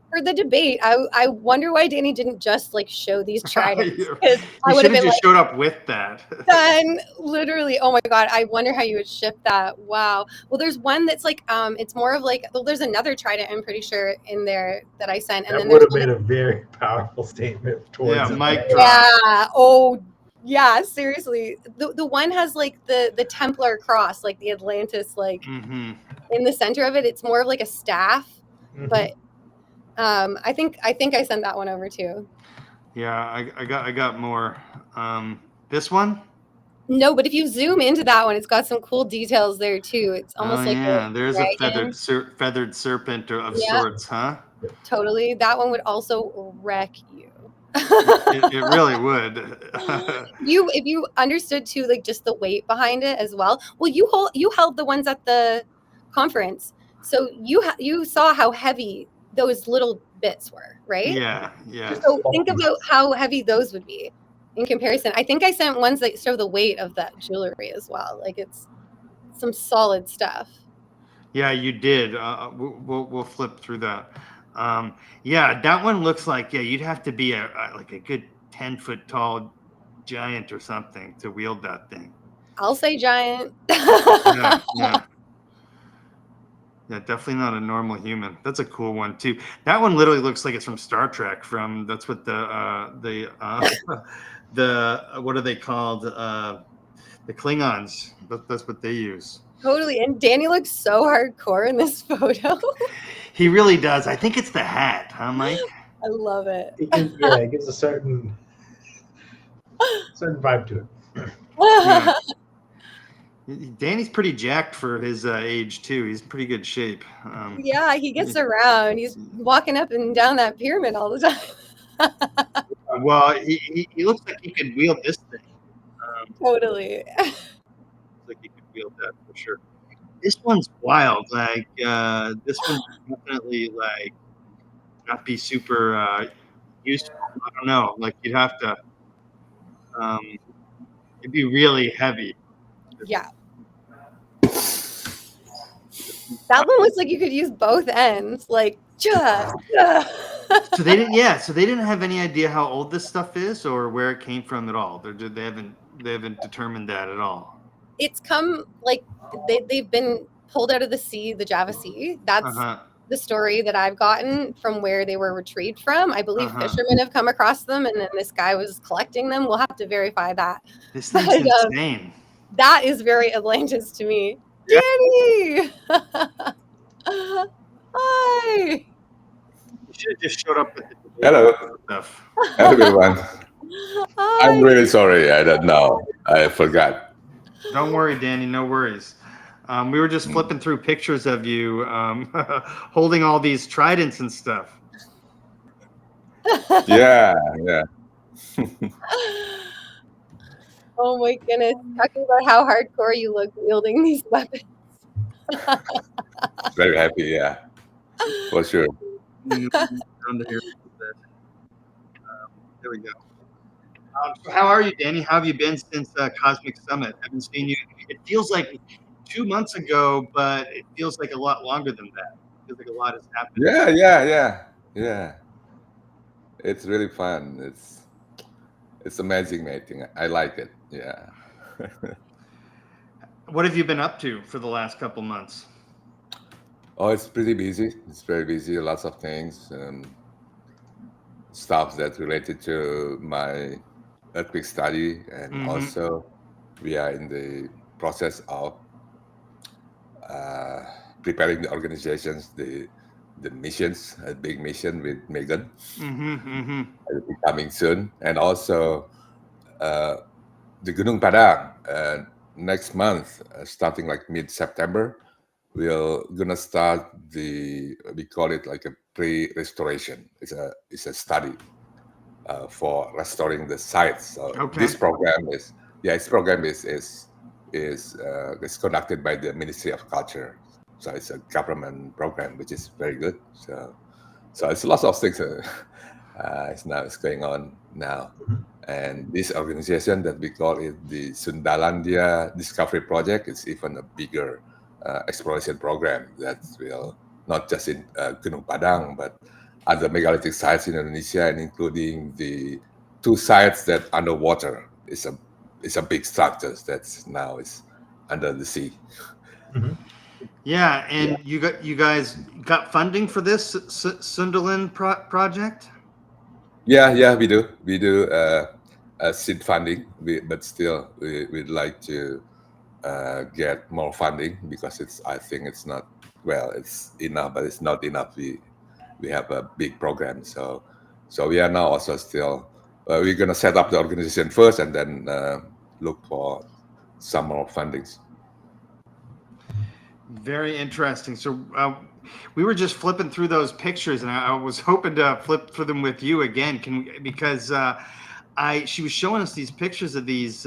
For the debate, I wonder why Danny didn't just like show these tridents, because I he would should have have been just like, showed up with that. done. Literally, oh my god, I wonder how you would ship that. Wow. Well, there's one that's like it's more of like, well, there's another trident I'm pretty sure in there that I sent, and That then would there's have made a very powerful statement towards Yeah, it. mic drop. yeah. Oh yeah, seriously. The one has like the Templar cross, like the Atlantis, like Mhm. in the center of it. It's more of like a staff, Mhm. but I think I sent that one over too. Yeah, I got more. This one? No, but if you zoom into that one, it's got some cool details there too. It's almost like yeah, a there's dragon. a feathered serpent of Yeah. sorts, huh? Totally. That one would also wreck you. It really would. If you understood too, like just the weight behind it as well. Well, you held the ones at the conference, so you saw how heavy those little bits were, right? Yeah. So think about how heavy those would be in comparison. I think I sent ones that show the weight of that jewelry as well. Like it's some solid stuff. Yeah, you did. We'll flip through that. Yeah, that one looks like you'd have to be like a good 10-foot tall giant or something to wield that thing. I'll say giant. Yeah, definitely not a normal human. That's a cool one too. That one literally looks like it's from Star Trek. That's what the what are they called? The Klingons. That's what they use. Totally. And Danny looks so hardcore in this photo. He really does. I think it's the hat, huh, Mike? I love it. It gives a certain vibe to it. Yeah. Danny's pretty jacked for his age too. He's in pretty good shape. Yeah, he gets around. He's walking up and down that pyramid all the time. Well, he looks like he could wield this thing. Totally. Looks like he could wield that for sure. This one's wild. Like this one definitely like not be super useful. I don't know. Like you'd have to. It'd be really heavy. Yeah. That one looks like you could use both ends. Like just. So they didn't. Yeah. So they didn't have any idea how old this stuff is or where it came from at all. They haven't determined that at all. It's come like they've been pulled out of the sea, the Java Sea. That's the story that I've gotten from where they were retrieved from. I believe fishermen have come across them, and then this guy was collecting them. We'll have to verify that. This thing's insane. That is very Atlantis to me. Yeah. Danny! Hi! You should have just showed up with the Hello. stuff. Everyone. Hi. I'm really sorry. I don't know. I forgot. Don't worry, Danny. No worries. We were just flipping through pictures of you holding all these tridents and stuff. Yeah. Oh my goodness. Talking about how hardcore you look wielding these weapons. Very happy, yeah. For sure. Down to here. There we go. So how are you, Danny? How have you been since Cosmic Summit? Haven't seen you. It feels like 2 months ago, but it feels like a lot longer than that. It feels like a lot has happened. Yeah. It's really fun. It's amazing meeting. I like it. Yeah. What have you been up to for the last couple months? Oh, it's pretty busy. It's very busy. Lots of things, stuff that's related to my earthquake study, and also we are in the process of preparing the organizations, the missions, a big mission with Megan, will be coming soon, and also the Gunung Padang next month, starting like mid-September. We're gonna start we call it like a pre-restoration. It's a study for restoring the sites. So this program is conducted by the Ministry of Culture. So it's a government program which is very good. So it's lots of things It's going on now. Mhm. And this organization that we call it the Sundaland Discovery Project is even a bigger exploration program that will not just in Gunung Padang, but other megalithic sites in Indonesia, and including the two sites that underwater is a big structures that's now is under the sea. Mhm. Yeah, Yeah. and you guys got funding for this Sundaland project? Yeah, we do seed funding, but still we'd like to get more funding because I think it's not, well, it's enough, but it's not enough. We have a big program, so we are now also still we're gonna set up the organization first and then look for some more fundings. Very interesting. So we were just flipping through those pictures, and I was hoping to flip through them with you again, because she was showing us these pictures of these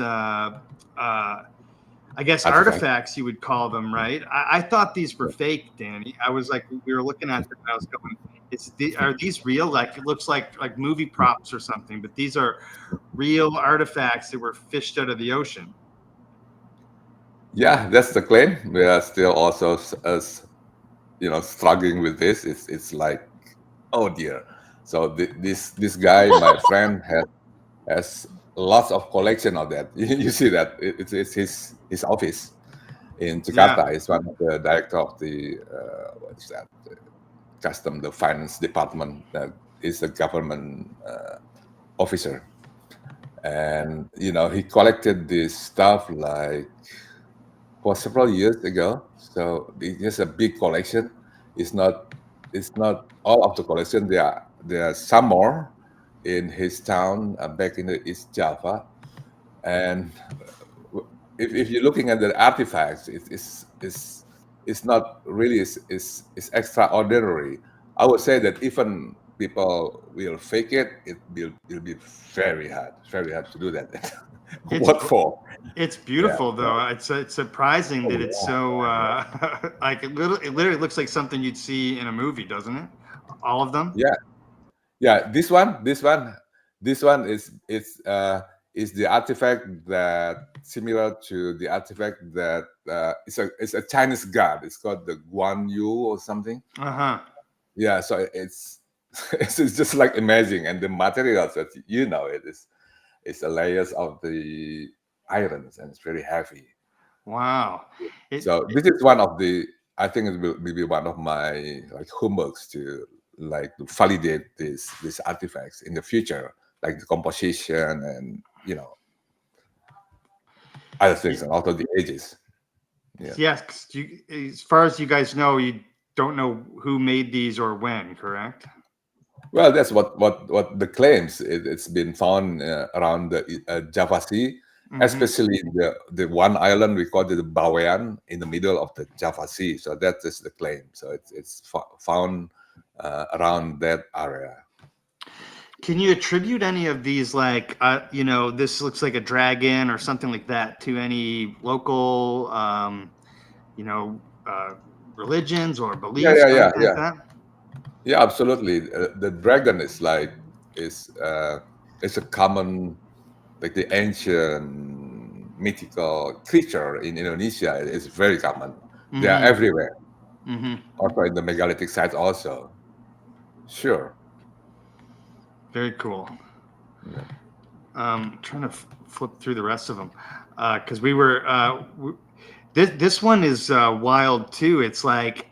I guess artifacts, you would call them, right? I thought these were fake, Danny. I was like, we were looking at them, and I was going, are these real? Like, it looks like movie props or something, but these are real artifacts that were fished out of the ocean. Yeah, that's the claim. We are still also struggling with this. It's like, oh dear. So this guy, my friend, has lots of collection of that. You see that it's his office in Jakarta. He's one of the director of the what is that? The finance department. That is a government officer, and he collected this stuff like for several years ago. So it's just a big collection. It's not all of the collection. There are some more in his town back in the East Java, and if you're looking at the artifacts, it's not really is extraordinary. I would say that even people will fake it. It'll be very hard to do that. What for? It's beautiful, though. It's surprising that it's so like it literally looks like something you'd see in a movie, doesn't it? All of them. Yeah. This one is the artifact that similar to the artifact that it's a Chinese god. It's called the Guan Yu or something. Yeah, so it's it's just like amazing, and the materials that it's the layers of the irons, and it's very heavy. Wow. So this is one of the, I think it will be one of my like homeworks to validate these artifacts in the future, like the composition and other things, and also the ages. Yes, 'cause as far as you guys know, you don't know who made these or when, correct? Well, that's what the claims. It's been found around the Java Sea, especially the one island we call it the Bawean in the middle of the Java Sea. So that is the claim. So it's found around that area. Can you attribute any of these, like this looks like a dragon or something like that, to any local, religions or beliefs? Or anything like that? Yeah, absolutely. The dragon is it's a common, like the ancient mythical creature in Indonesia. It's very common. They are everywhere. Also in the megalithic sites also. Sure. Very cool. Trying to flip through the rest of them because we were this one is wild too. It's like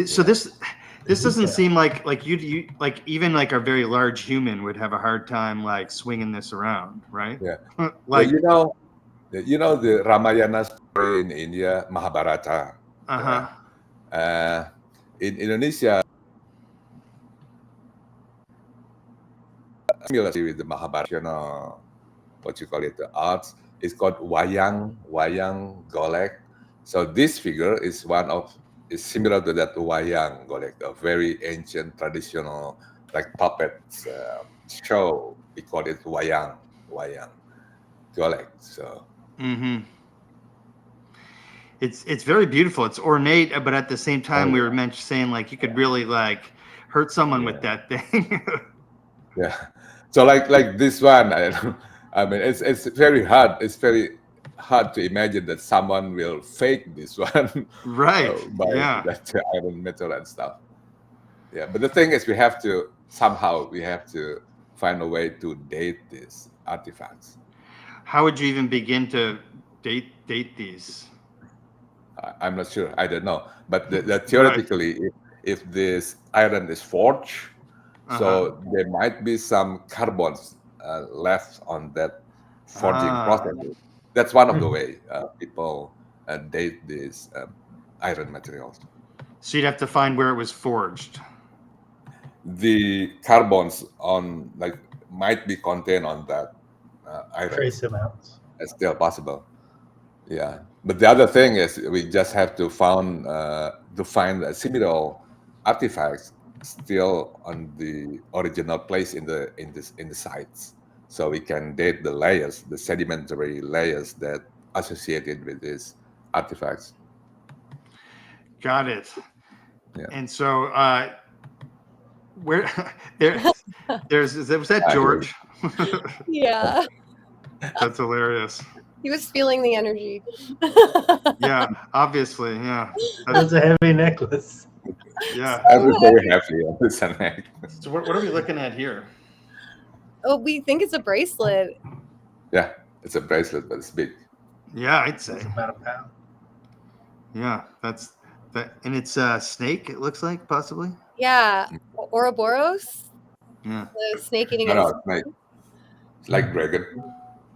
so this doesn't seem like you like even like a very large human would have a hard time like swinging this around, right? Yeah. Like the Ramayana story in India, Mahabharata. In Indonesia, similar with the Mahabharata, what you call it, the arts, it's called wayang golek. So this figure is similar to that wayang golek, a very ancient traditional like puppet show. We call it wayang golek. So it's very beautiful. It's ornate, but at the same time, we were saying like you could really like hurt someone with that thing. Yeah. So like this one, I mean, it's very hard. It's very hard to imagine that someone will fake this one Right. by Yeah. that iron metal and stuff. Yeah, but the thing is, we have to find a way to date these artifacts. How would you even begin to date these? I'm not sure. I don't know. But theoretically, if this iron is forged, so there might be some carbons left on that forging process. That's one of the way people date these iron materials. So you'd have to find where it was forged. The carbons on might be contained on that iron. Trace amounts. It's still possible. Yeah, but the other thing is we just have to find similar artifacts still on the original place in the sites, so we can date the layers, the sedimentary layers that associated with these artifacts. Got it. Yeah. And so where was that George? Yeah. That's hilarious. He was feeling the energy. Yeah, obviously. Yeah. That's a heavy necklace. Yeah. I was very happy on this night. So what are we looking at here? Oh, we think it's a bracelet. Yeah, it's a bracelet, but it's big. Yeah, I'd say. It's about a pound. Yeah, that's that, and it's a snake. It looks like possibly. Yeah. Ouroboros, Yeah. the snake eating. No, it's like dragon.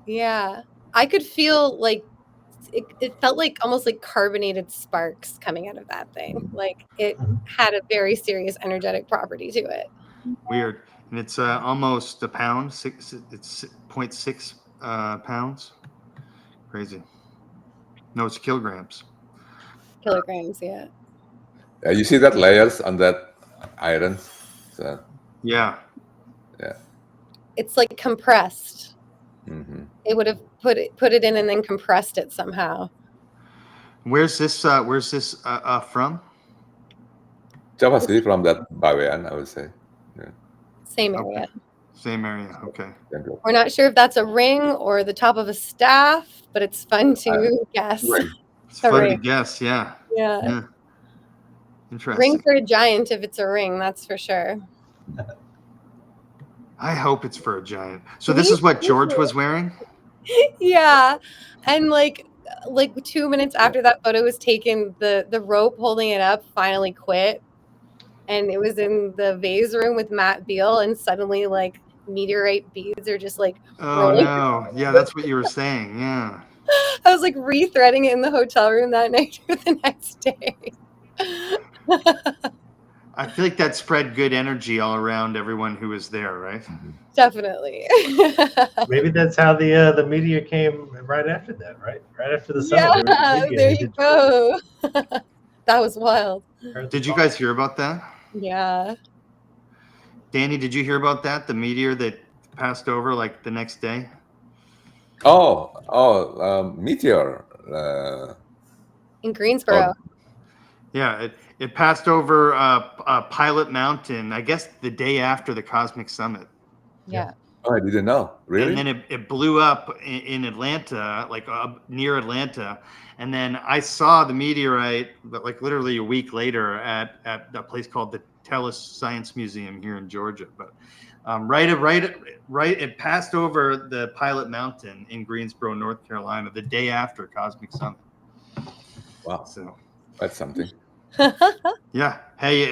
Yeah. I could feel like it felt like almost like carbonated sparks coming out of that thing. Like it had a very serious energetic property to it. Weird. And it's almost a pound. It's 0.6 pounds. Crazy. No, it's kilograms. Kilograms, yeah. You see that layers on that iron? So, Yeah. yeah. It's like compressed. Mm-hmm. It would have put it in and then compressed it somehow. Where's this from? Java City from that Bawean, I would say. Yeah. Same area. Same area. Okay. We're not sure if that's a ring or the top of a staff, but it's fun to guess. Right. It's fun to ring. guess. Yeah. Yeah. Interesting. Ring for a giant if it's a ring, that's for sure. I hope it's for a giant. So this is what George was wearing? Yeah. And like 2 minutes after that photo was taken, the rope holding it up finally quit. And it was in the vase room with Matt Beal, and suddenly like meteorite beads are just like rolling. No. Yeah, that's what you were saying. Yeah. I was like rethreading it in the hotel room that night for the next day. I feel like that spread good energy all around everyone who was there, right? Definitely. Maybe that's how the meteor came right after that, right? Right after the summit. Yeah, there you go. That was wild. Did you guys hear about that? Yeah. Danny, did you hear about that? The meteor that passed over like the next day? Meteor. In Greensboro. Yeah, it passed over Pilot Mountain, I guess the day after the Cosmic Summit. Yeah. Oh, I didn't know. Really? And then it blew up in Atlanta, like near Atlanta. And then I saw the meteorite, like literally a week later at a place called the Telus Science Museum here in Georgia. But it passed over the Pilot Mountain in Greensboro, North Carolina, the day after Cosmic Summit. Wow. So that's something. Yeah. Hey,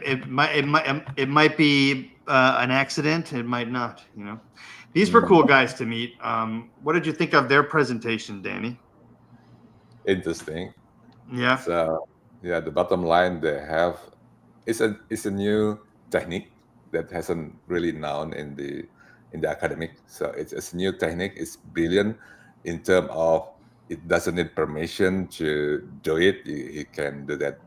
it might be an accident. It might not. You know, these were cool guys to meet. What did you think of their presentation, Danny? Interesting. Yeah. So yeah, the bottom line they have is a new technique that hasn't really known in the academic. So it's a new technique. It's brilliant in terms of it doesn't need permission to do it. You can do that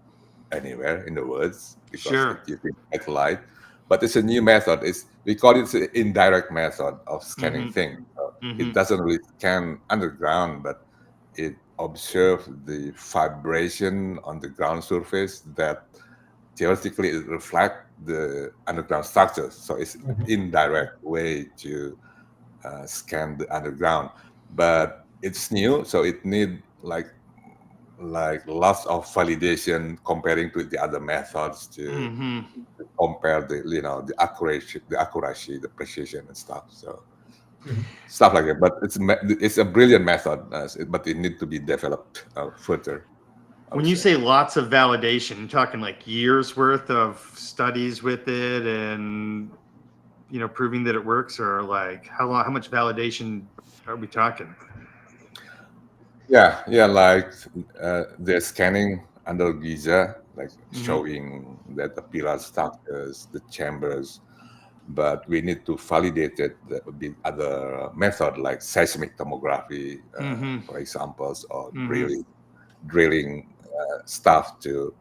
anywhere in the world because it's using light. But it's a new method. We call it an indirect method of scanning things. So it doesn't really scan underground, but it observes the vibration on the ground surface that theoretically it reflects the underground structures. So it's indirect way to scan the underground, but it's new, so it need like lots of validation comparing to the other methods to compare the the accuracy, the precision and stuff. So stuff like that. But it's a brilliant method, but it needs to be developed further. When you say lots of validation, you're talking like years worth of studies with it and proving that it works, or like how much validation are we talking? Yeah, like the scanning under Giza, like showing that the pillar structures, the chambers, but we need to validate it with other method like seismic tomography, for examples, or drilling stuff to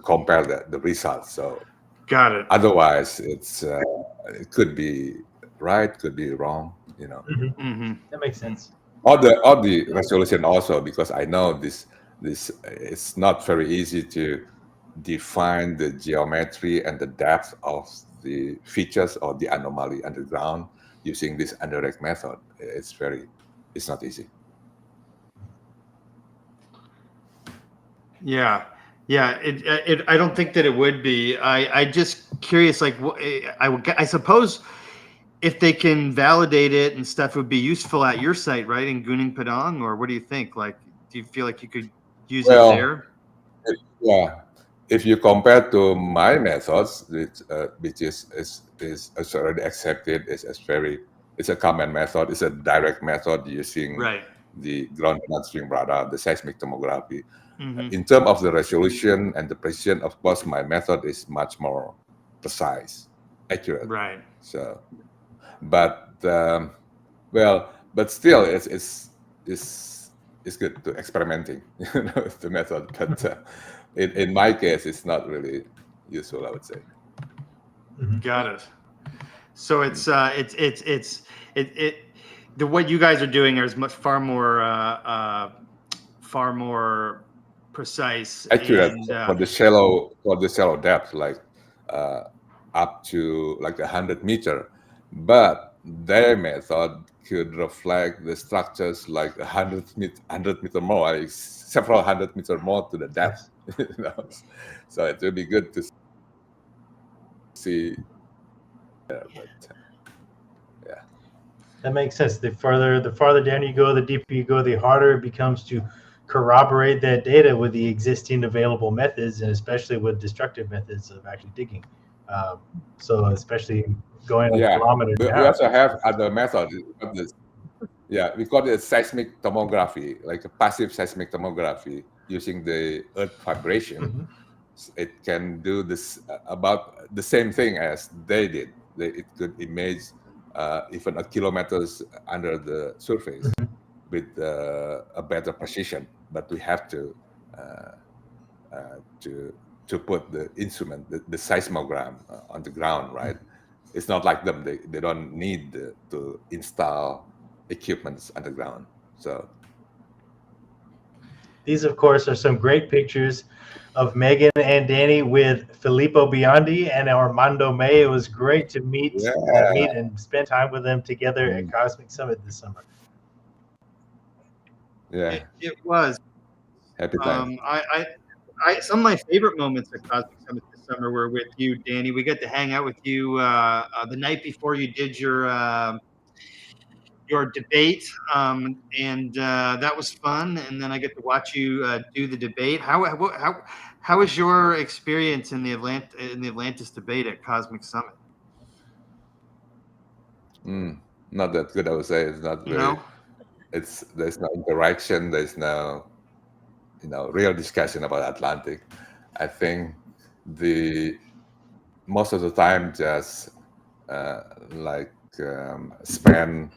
compare the results. So got it. Otherwise, it could be right, could be wrong. That makes sense. Or the resolution also, because I know this it's not very easy to define the geometry and the depth of the features or the anomaly underground using this indirect method. It's not easy. Yeah. I don't think that it would be. I just curious, like, I suppose if they can validate it and stuff, it would be useful at your site, right, in Gunung Padang, or what do you think? Like, do you feel like you could use it there? Yeah. If you compare to my methods, which is already accepted, it's a common method. It's a direct method using the ground transferring radar, the seismic tomography. In terms of the resolution and the precision, of course, my method is much more precise, accurate. Right. So, but still, it's good to experimenting, the method. But in my case, it's not really useful, I would say. Got it. So what you guys are doing is far more precise, accurate, and, for the shallow depth, like up to like 100 meters. But their method could reflect the structures like 100 meter more, like several 100 meters more to the depth. So it will be good to see. That makes sense. The farther down you go, the deeper you go, the harder it becomes to corroborate that data with the existing available methods, and especially with destructive methods of actually digging. So especially going a kilometer down. We also have other methods. We call it seismic tomography, like a passive seismic tomography using the earth vibration. It can do this about the same thing as they did. It could image even a kilometers under the surface with a better precision. But we have to put the instrument, the seismogram, on the ground, right? It's not like them; they don't need to install equipments underground. So these, of course, are some great pictures of Megan and Danny with Filippo Biondi and Armando May. It was great to meet and spend time with them together at Cosmic Summit this summer. Yeah, it was. Happy time. Some of my favorite moments at Cosmic Summit this summer were with you, Danny. We got to hang out with you the night before you did your debate, and that was fun. And then I get to watch you do the debate. How was your experience in the Atlantis debate at Cosmic Summit? Not that good, I would say. It's not really. There's no interaction. There's no real discussion about Atlantic. I think most of the time just spent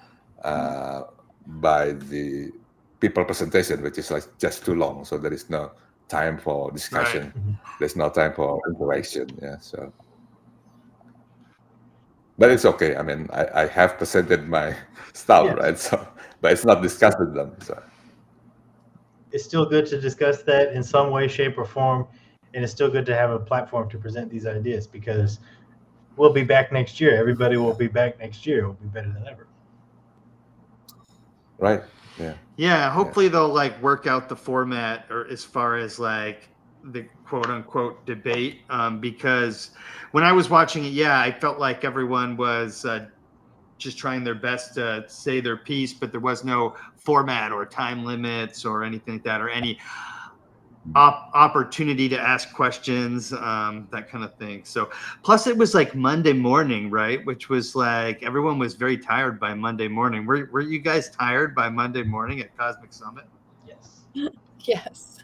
by the people presentation, which is like just too long. So there is no time for discussion. There's no time for interaction. Yeah. So, but it's okay. I mean, I have presented my stuff, right? So, but it's not discussed with them. So it's still good to discuss that in some way, shape, or form. and it's still good to have a platform to present these ideas because we'll be back next year. Everybody will be back next year. It will be better than ever. Right. Yeah. Yeah, hopefully they'll like work out the format or as far as like the quote unquote debate. Because when I was watching it, yeah, I felt like everyone was just trying their best to say their piece, but there was no format or time limits or anything like that, or any opportunity to ask questions, that kind of thing. So plus it was like Monday morning, right? Which was like everyone was very tired by Monday morning. Were you guys tired by Monday morning at Cosmic Summit? Yes. Yes.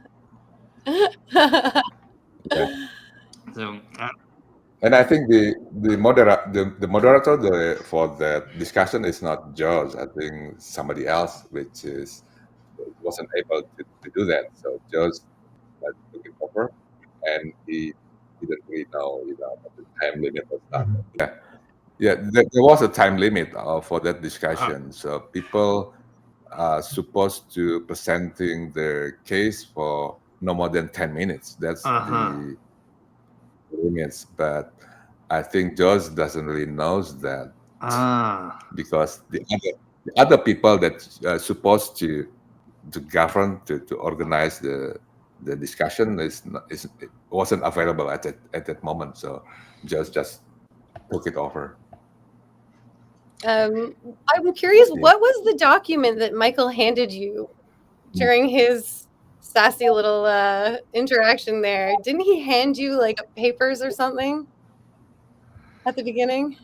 Yeah. So And I think the moderator for the discussion is not George. I think somebody else, which wasn't able to do that. So George took it over, and he didn't really know, what the time limit was done. Mhm. Yeah, there was a time limit for that discussion. So people are supposed to presenting their case for no more than 10 minutes. That's the limits. But I think George doesn't really knows that because the other people that are supposed to govern to organize the discussion it wasn't available at that moment. So just took it over. I'm curious, Yeah. what was the document that Michael handed you during his sassy little interaction there? Didn't he hand you like papers or something at the beginning?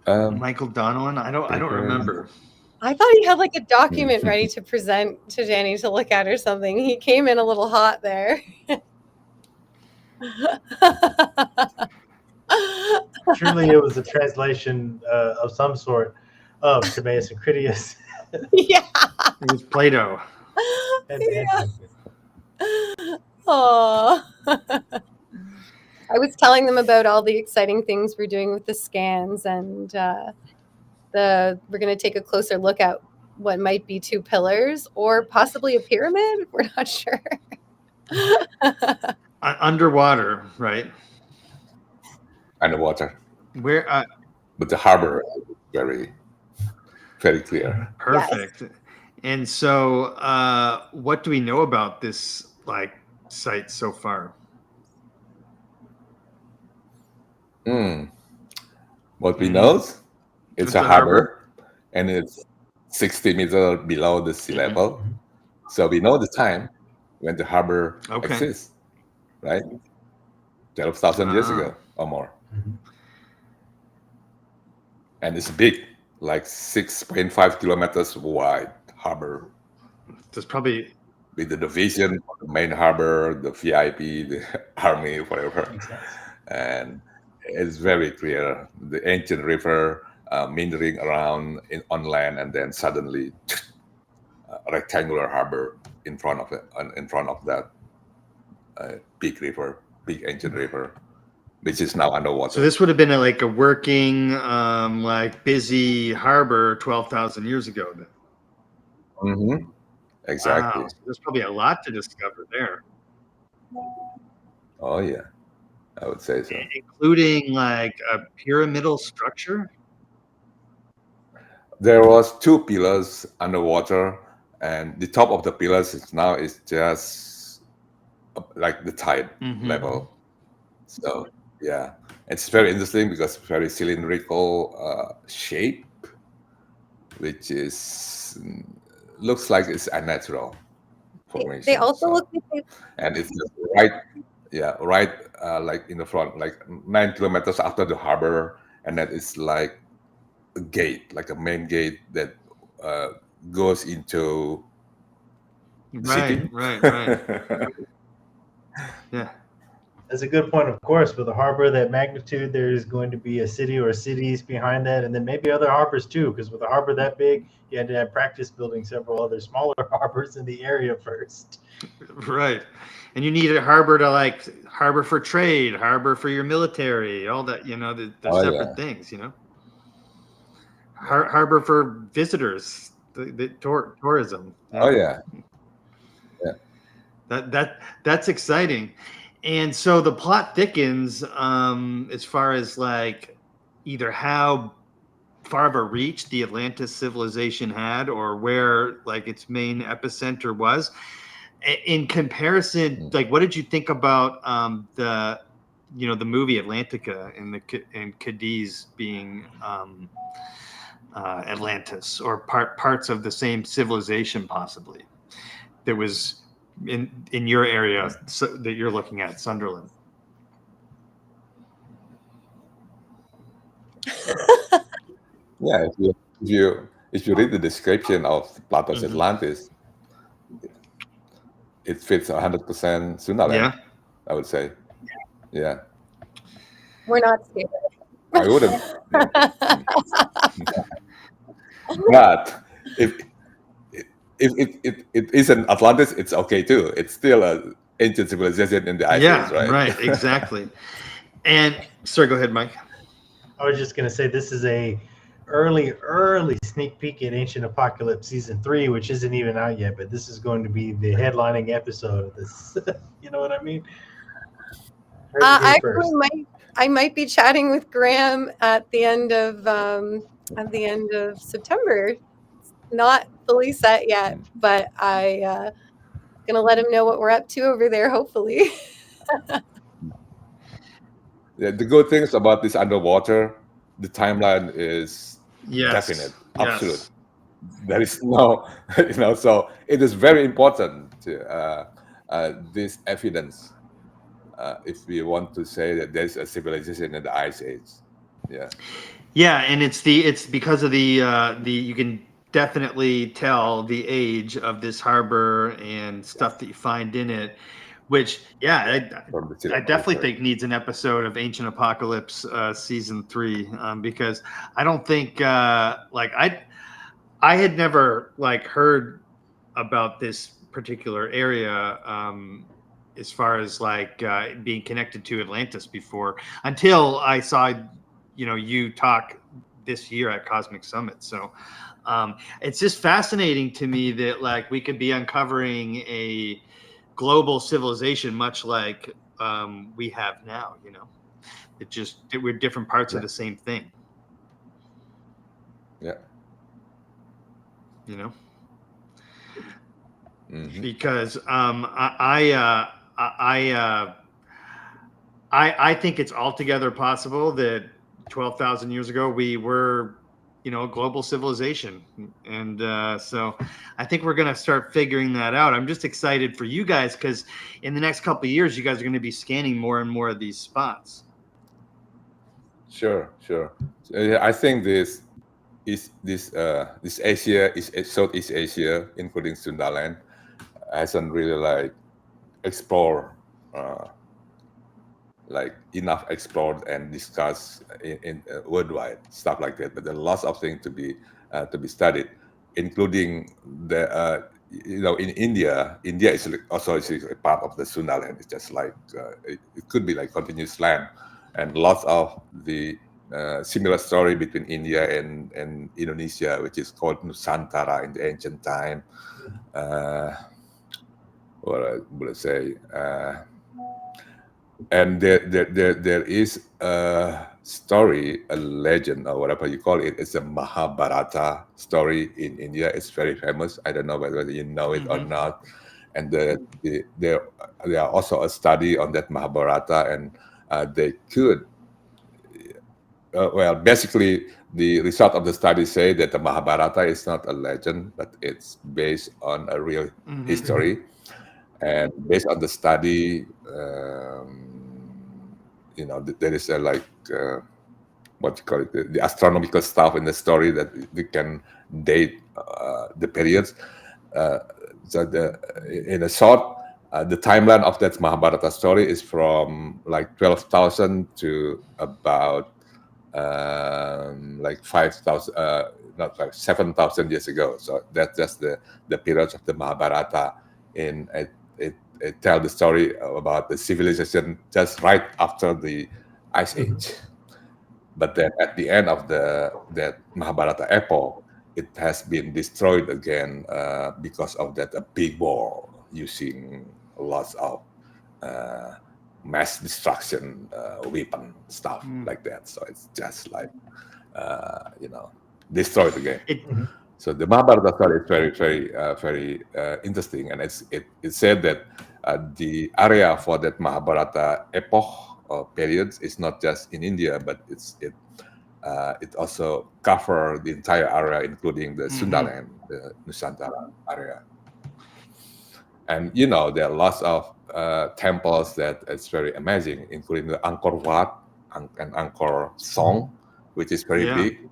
Michael Donovan, I don't remember. I thought he had like a document ready to present to Danny to look at or something. He came in a little hot there. Surely it was a translation of some sort of Timaeus and Critias. Yeah. It was Plato. Oh. I was telling them about all the exciting things we're doing with the scans, and we're going to take a closer look at what might be two pillars or possibly a pyramid. We're not sure. Underwater, right? Underwater. Where? But the harbor is very, very clear. Perfect. Yes. And so, what do we know about this site so far? What we know, it's a harbor, and it's 60 meters below the sea level. So we know the time when the harbor exists, right? 12,000 years ago or more. And it's big, like 6.5 kilometers wide harbor. There's probably with the division, the main harbor, the VIP, the army, whatever. And it's very clear. The ancient river meandering around on land, and then suddenly a rectangular harbor in front of it, in front of that big river, big ancient river, which is now underwater. So this would have been a working, busy harbor 12,000 years ago. Then. Exactly. Wow. So there's probably a lot to discover there. Oh yeah, I would say so. Including a pyramidal structure. There was 2 pillars underwater, and the top of the pillars is just like the tide level. So yeah, it's very interesting because it's very cylindrical shape, which looks like it's unnatural formation. They also look like and it's just right like in the front, like 9 kilometers after the harbor, and that is like a gate, like a main gate that goes into the city. Right. Yeah. That's a good point, of course. With a harbor that magnitude, there's going to be a city or cities behind that, and then maybe other harbors too, because with a harbor that big, you had to have practice building several other smaller harbors in the area first. Right. And you need a harbor to harbor for trade, harbor for your military, all that, the separate things, Harbor for visitors, the tourism. Oh yeah. That's exciting. And so the plot thickens as far as like either how far of a reach the Atlantis civilization had or where like its main epicenter was. In comparison, like what did you think about the the movie Atlantica and Cadiz being Atlantis or parts of the same civilization possibly that was in your area that you're looking at, Sundaland? Yeah, if you read the description of Plato's Atlantis, it fits 100% Sundaland. Yeah. I would say. Yeah. We're not stupid. I wouldn't. But if it isn't Atlantis, it's okay too. It's still an ancient civilization in the Ice Age, right? Right, exactly. And sorry, go ahead, Mike. I was just gonna say this is a early sneak peek at Ancient Apocalypse season 3, which isn't even out yet, but this is going to be the headlining episode of this. You know what I mean? I might be chatting with Graham at the end of September. It's not fully set yet, but I gonna let him know what we're up to over there. Hopefully. Yeah, the good things about this underwater, the timeline is definite, absolute. There is no, so it is very important to this evidence if we want to say that there's a civilization in the Ice Age. Yeah, and it's because of the you can definitely tell the age of this harbor and stuff that you find in it, which I definitely think needs an episode of Ancient Apocalypse season 3 because I don't think like I had never like heard about this particular area as far as like being connected to Atlantis before until I saw you talk this year at Cosmic Summit. So it's just fascinating to me that like we could be uncovering a global civilization much like we have now. We're different parts of the same thing. Because I think it's altogether possible that 12,000 years ago we were a global civilization, and so I think we're going to start figuring that out. I'm just excited for you guys because in the next couple of years you guys are going to be scanning more and more of these spots. Sure. I think this Asia is Southeast Asia, including Sundaland, hasn't really like explored like enough explored and discussed in worldwide stuff like that. But there are lots of things to be studied, including the in India. India is also a part of the Sundaland. It's just like it could be like continuous land, and lots of the similar story between India and Indonesia, which is called Nusantara in the ancient time. What would I say? And there is a story, a legend, or whatever you call it. It's a Mahabharata story in India. It's very famous. I don't know whether you know it or not. And there are also a study on that Mahabharata, and they could. Basically, the result of the study say that the Mahabharata is not a legend, but it's based on a real history. And based on the study, there is a like what you call it, the astronomical stuff in the story that we can date the periods. So in a short, the timeline of that Mahabharata story is from like 12,000 to about like 5,000, not like 7,000 years ago. So that's just the periods of the Mahabharata. In it tells the story about the civilization just right after the Ice Age. But then at the end of that Mahabharata epoch, it has been destroyed again because of that big war using lots of mass destruction weapon stuff like that. So it's just like destroy the game. So the Mahabharata story is very interesting, and it said that the area for that Mahabharata epoch or periods is not just in India, but it also cover the entire area, including the Sundaland, the Nusantara area. And there are lots of temples that it's very amazing, including the Angkor Wat and Angkor Song, which is very big.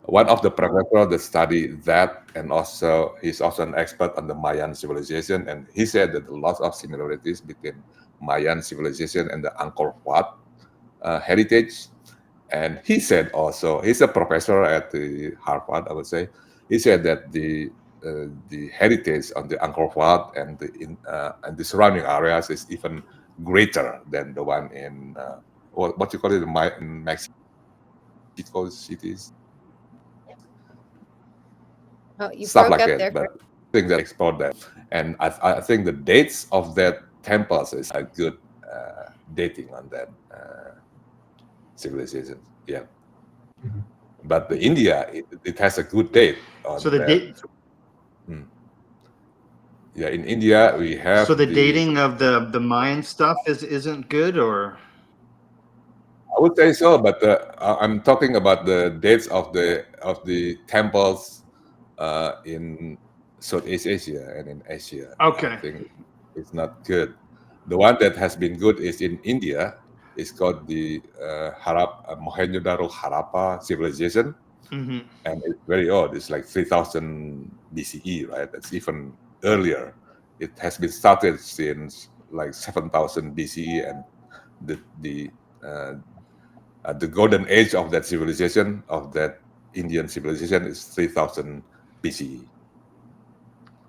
One of the professors that studied that, and also he's also an expert on the Mayan civilization, and he said that there are lots of similarities between Mayan civilization and the Angkor Wat heritage. And he said also, he's a professor at the Harvard, I would say. He said that the heritage on the Angkor Wat and the surrounding areas is even greater than the one in what you call it, in Mexico cities. Oh, you Stuff broke like up that, there. but I think that explored that, and I think the dates of that temples is a good dating on that civilization. Yeah, but the India it has a good date. So the date. Yeah, in India we have. So the dating of the Mayan stuff isn't good, or? I would say so, but I'm talking about the dates of the temples in Southeast Asia and in Asia. Okay. I think it's not good. The one that has been good is in India. It's called the Mohenjo-daro Harappa civilization, and it's very old. It's like 3000 BCE, right? That's even earlier. It has been started since like 7000 BCE, and the golden age of that civilization, of that Indian civilization, is 3000 BCE.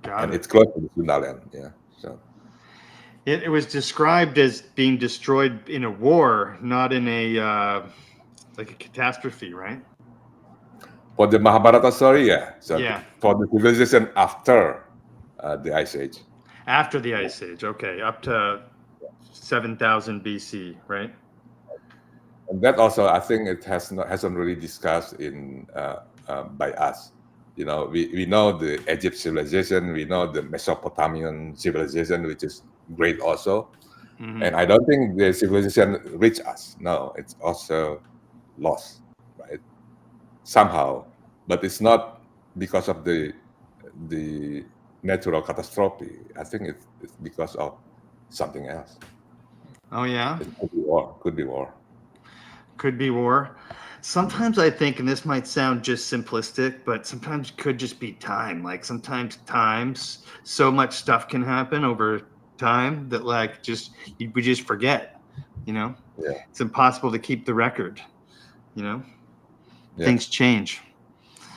And it's close to the Sundaland. Yeah. So it was described as being destroyed in a war, not in a like a catastrophe, right? For the Mahabharata story, yeah. So yeah. For the civilization after the Ice Age. After the Ice Age, okay, up to 7000 BC, right? And that also, I think, it hasn't really discussed in by us. We know the Egypt civilization, we know the Mesopotamian civilization, which is great also. And I don't think the civilization reached us. No, it's also lost, right? Somehow, but it's not because of the natural catastrophe. I think it's because of something else. Oh yeah. It could be war. Could be war. Could be war. Sometimes I think, and this might sound just simplistic, but sometimes it could just be time. Like sometimes so much stuff can happen over time that like we just forget. Yeah. It's impossible to keep the record. Yeah. Things change.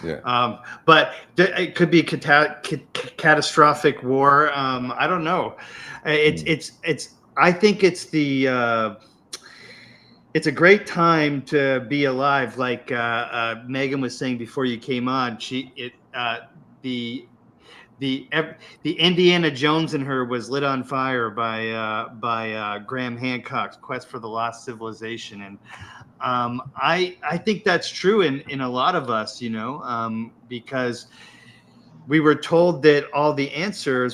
Yeah. But it could be catastrophic war. I don't know. I think it's a great time to be alive. Like Megan was saying before you came on, the Indiana Jones in her was lit on fire by Graham Hancock's Quest for the Lost Civilization, and I think that's true in a lot of us, because we were told that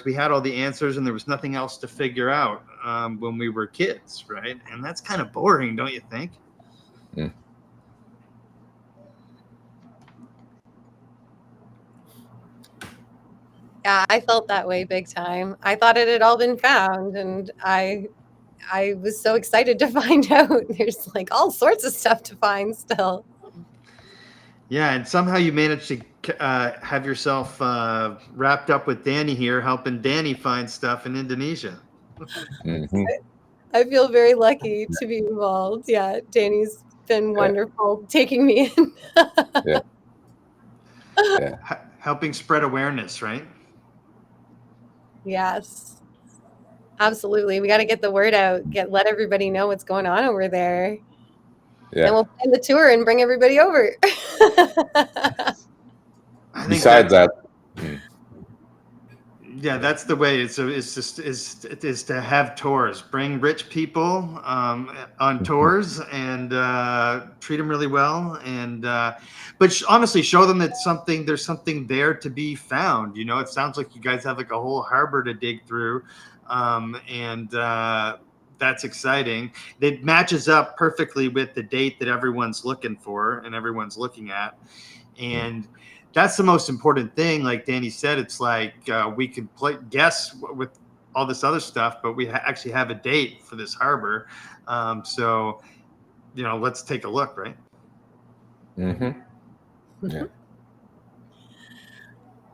we had all the answers, and there was nothing else to figure out when we were kids, right? And that's kind of boring, don't you think? Mm. Yeah, I felt that way big time. I thought it had all been found, and I was so excited to find out there's like all sorts of stuff to find still. Yeah, and somehow you managed to have yourself wrapped up with Danny here, helping Danny find stuff in Indonesia. Mm-hmm. I feel very lucky to be involved. Yeah, Danny's been wonderful taking me in. Yeah. Helping spread awareness, right? Yes, absolutely. We got to get the word out, let everybody know what's going on over there. Yeah. And we'll plan the tour and bring everybody over. Besides that, Yeah, that's the way. It's to have tours, bring rich people on tours, and treat them really well, and but honestly, show them that there's something there to be found. You know, it sounds like you guys have like a whole harbor to dig through, and that's exciting. It matches up perfectly with the date that everyone's looking for and everyone's looking at, and that's the most important thing. Like Danny said, it's like we can guess with all this other stuff, but we actually have a date for this harbor. So, you know, let's take a look, right? Mm-hmm. Yeah.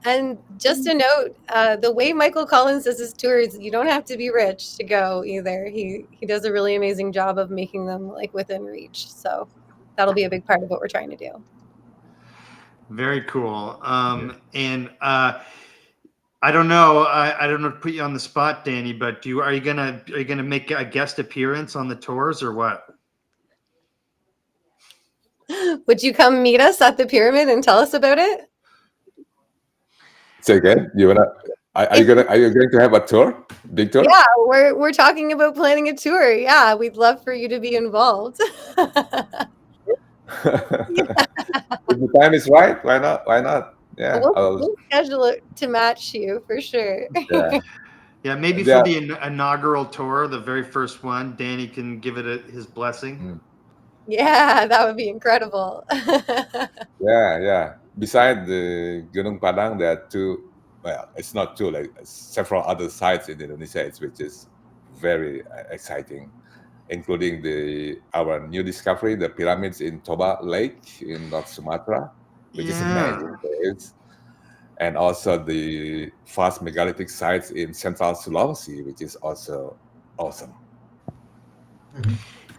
And just a note, the way Michael Collins does his tours, you don't have to be rich to go either. He does a really amazing job of making them like within reach. So that'll be a big part of what we're trying to do. Very cool. And I don't know. I don't know to put you on the spot, Danny, but are you gonna make a guest appearance on the tours or what? Would you come meet us at the pyramid and tell us about it? Say again. Are you going to have a tour? Big tour? Yeah, we're talking about planning a tour. Yeah, we'd love for you to be involved. If the time is right, why not? Why not? Yeah. We'll schedule it to match you for sure. Yeah. Yeah, maybe for the inaugural tour, the very first one, Danny can give it his blessing. Yeah, that would be incredible. Yeah. Beside the Gunung Padang, there are two. Well, it's not two. Like several other sites in Indonesia, which is very exciting, including our new discovery, the pyramids in Toba Lake in North Sumatra, which is amazing. And also the vast megalithic sites in Central Sulawesi, which is also awesome.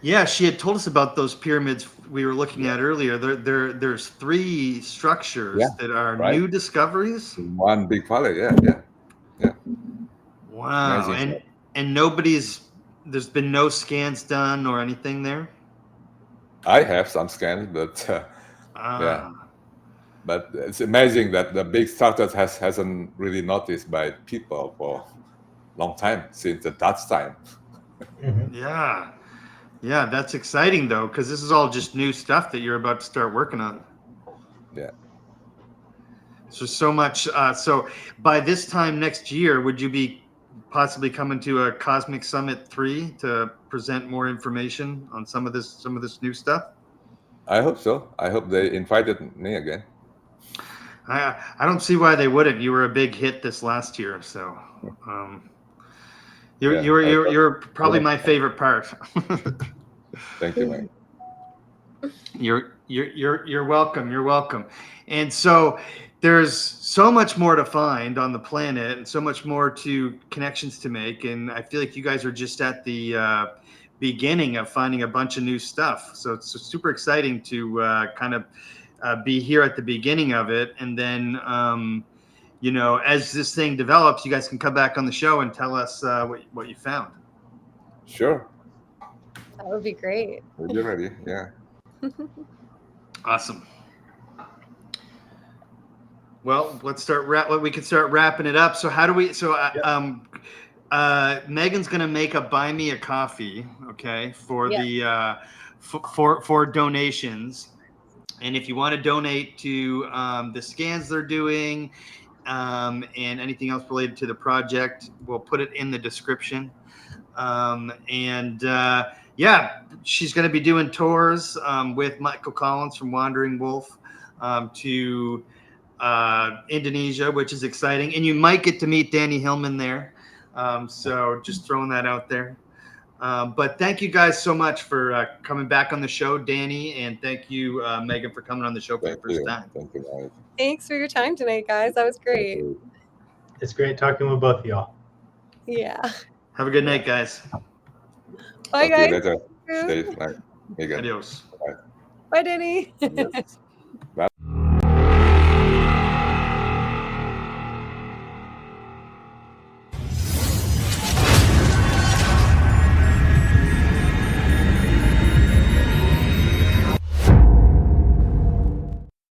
Yeah, she had told us about those pyramids we were looking at earlier. There's 3 structures that are new discoveries. One big valley, yeah. Wow, amazing. And there's been no scans done or anything there? I have some scans, but yeah. But it's amazing that the big structures hasn't really noticed by people for a long time, since the Dutch time. Yeah, that's exciting though, because this is all just new stuff that you're about to start working on. Yeah. So much. So by this time next year, would you be possibly coming to a Cosmic Summit 3 to present more information on some of this new stuff? I hope so. I hope they invited me again. I don't see why they wouldn't. You were a big hit this last year, so you're probably my favorite part. Thank you, man. You're welcome. You're welcome. And so there's so much more to find on the planet and so much more connections to make. And I feel like you guys are just at the beginning of finding a bunch of new stuff. So it's super exciting to kind of be here at the beginning of it. And then, you know, as this thing develops, you guys can come back on the show and tell us what you found. Sure. That would be great. We'll be ready. Yeah. Awesome. Well, let's we can start wrapping it up. So how do we? So Megan's gonna make a buy me a coffee, okay, for the for donations. And if you want to donate to the scans they're doing and anything else related to the project, we'll put it in the description. Yeah, she's going to be doing tours with Michael Collins from Wandering Wolf to Indonesia, which is exciting. And you might get to meet Danny Hilman there. So just throwing that out there. But thank you guys so much for coming back on the show, Danny. And thank you, Megan, for coming on the show for the first time. Thank you, guys. Thanks for your time tonight, guys. That was great. It's great talking with both of y'all. Yeah. Have a good night, guys. Bye, guys. Later. Stay night. Adios. Bye. Bye, Danny. Yes.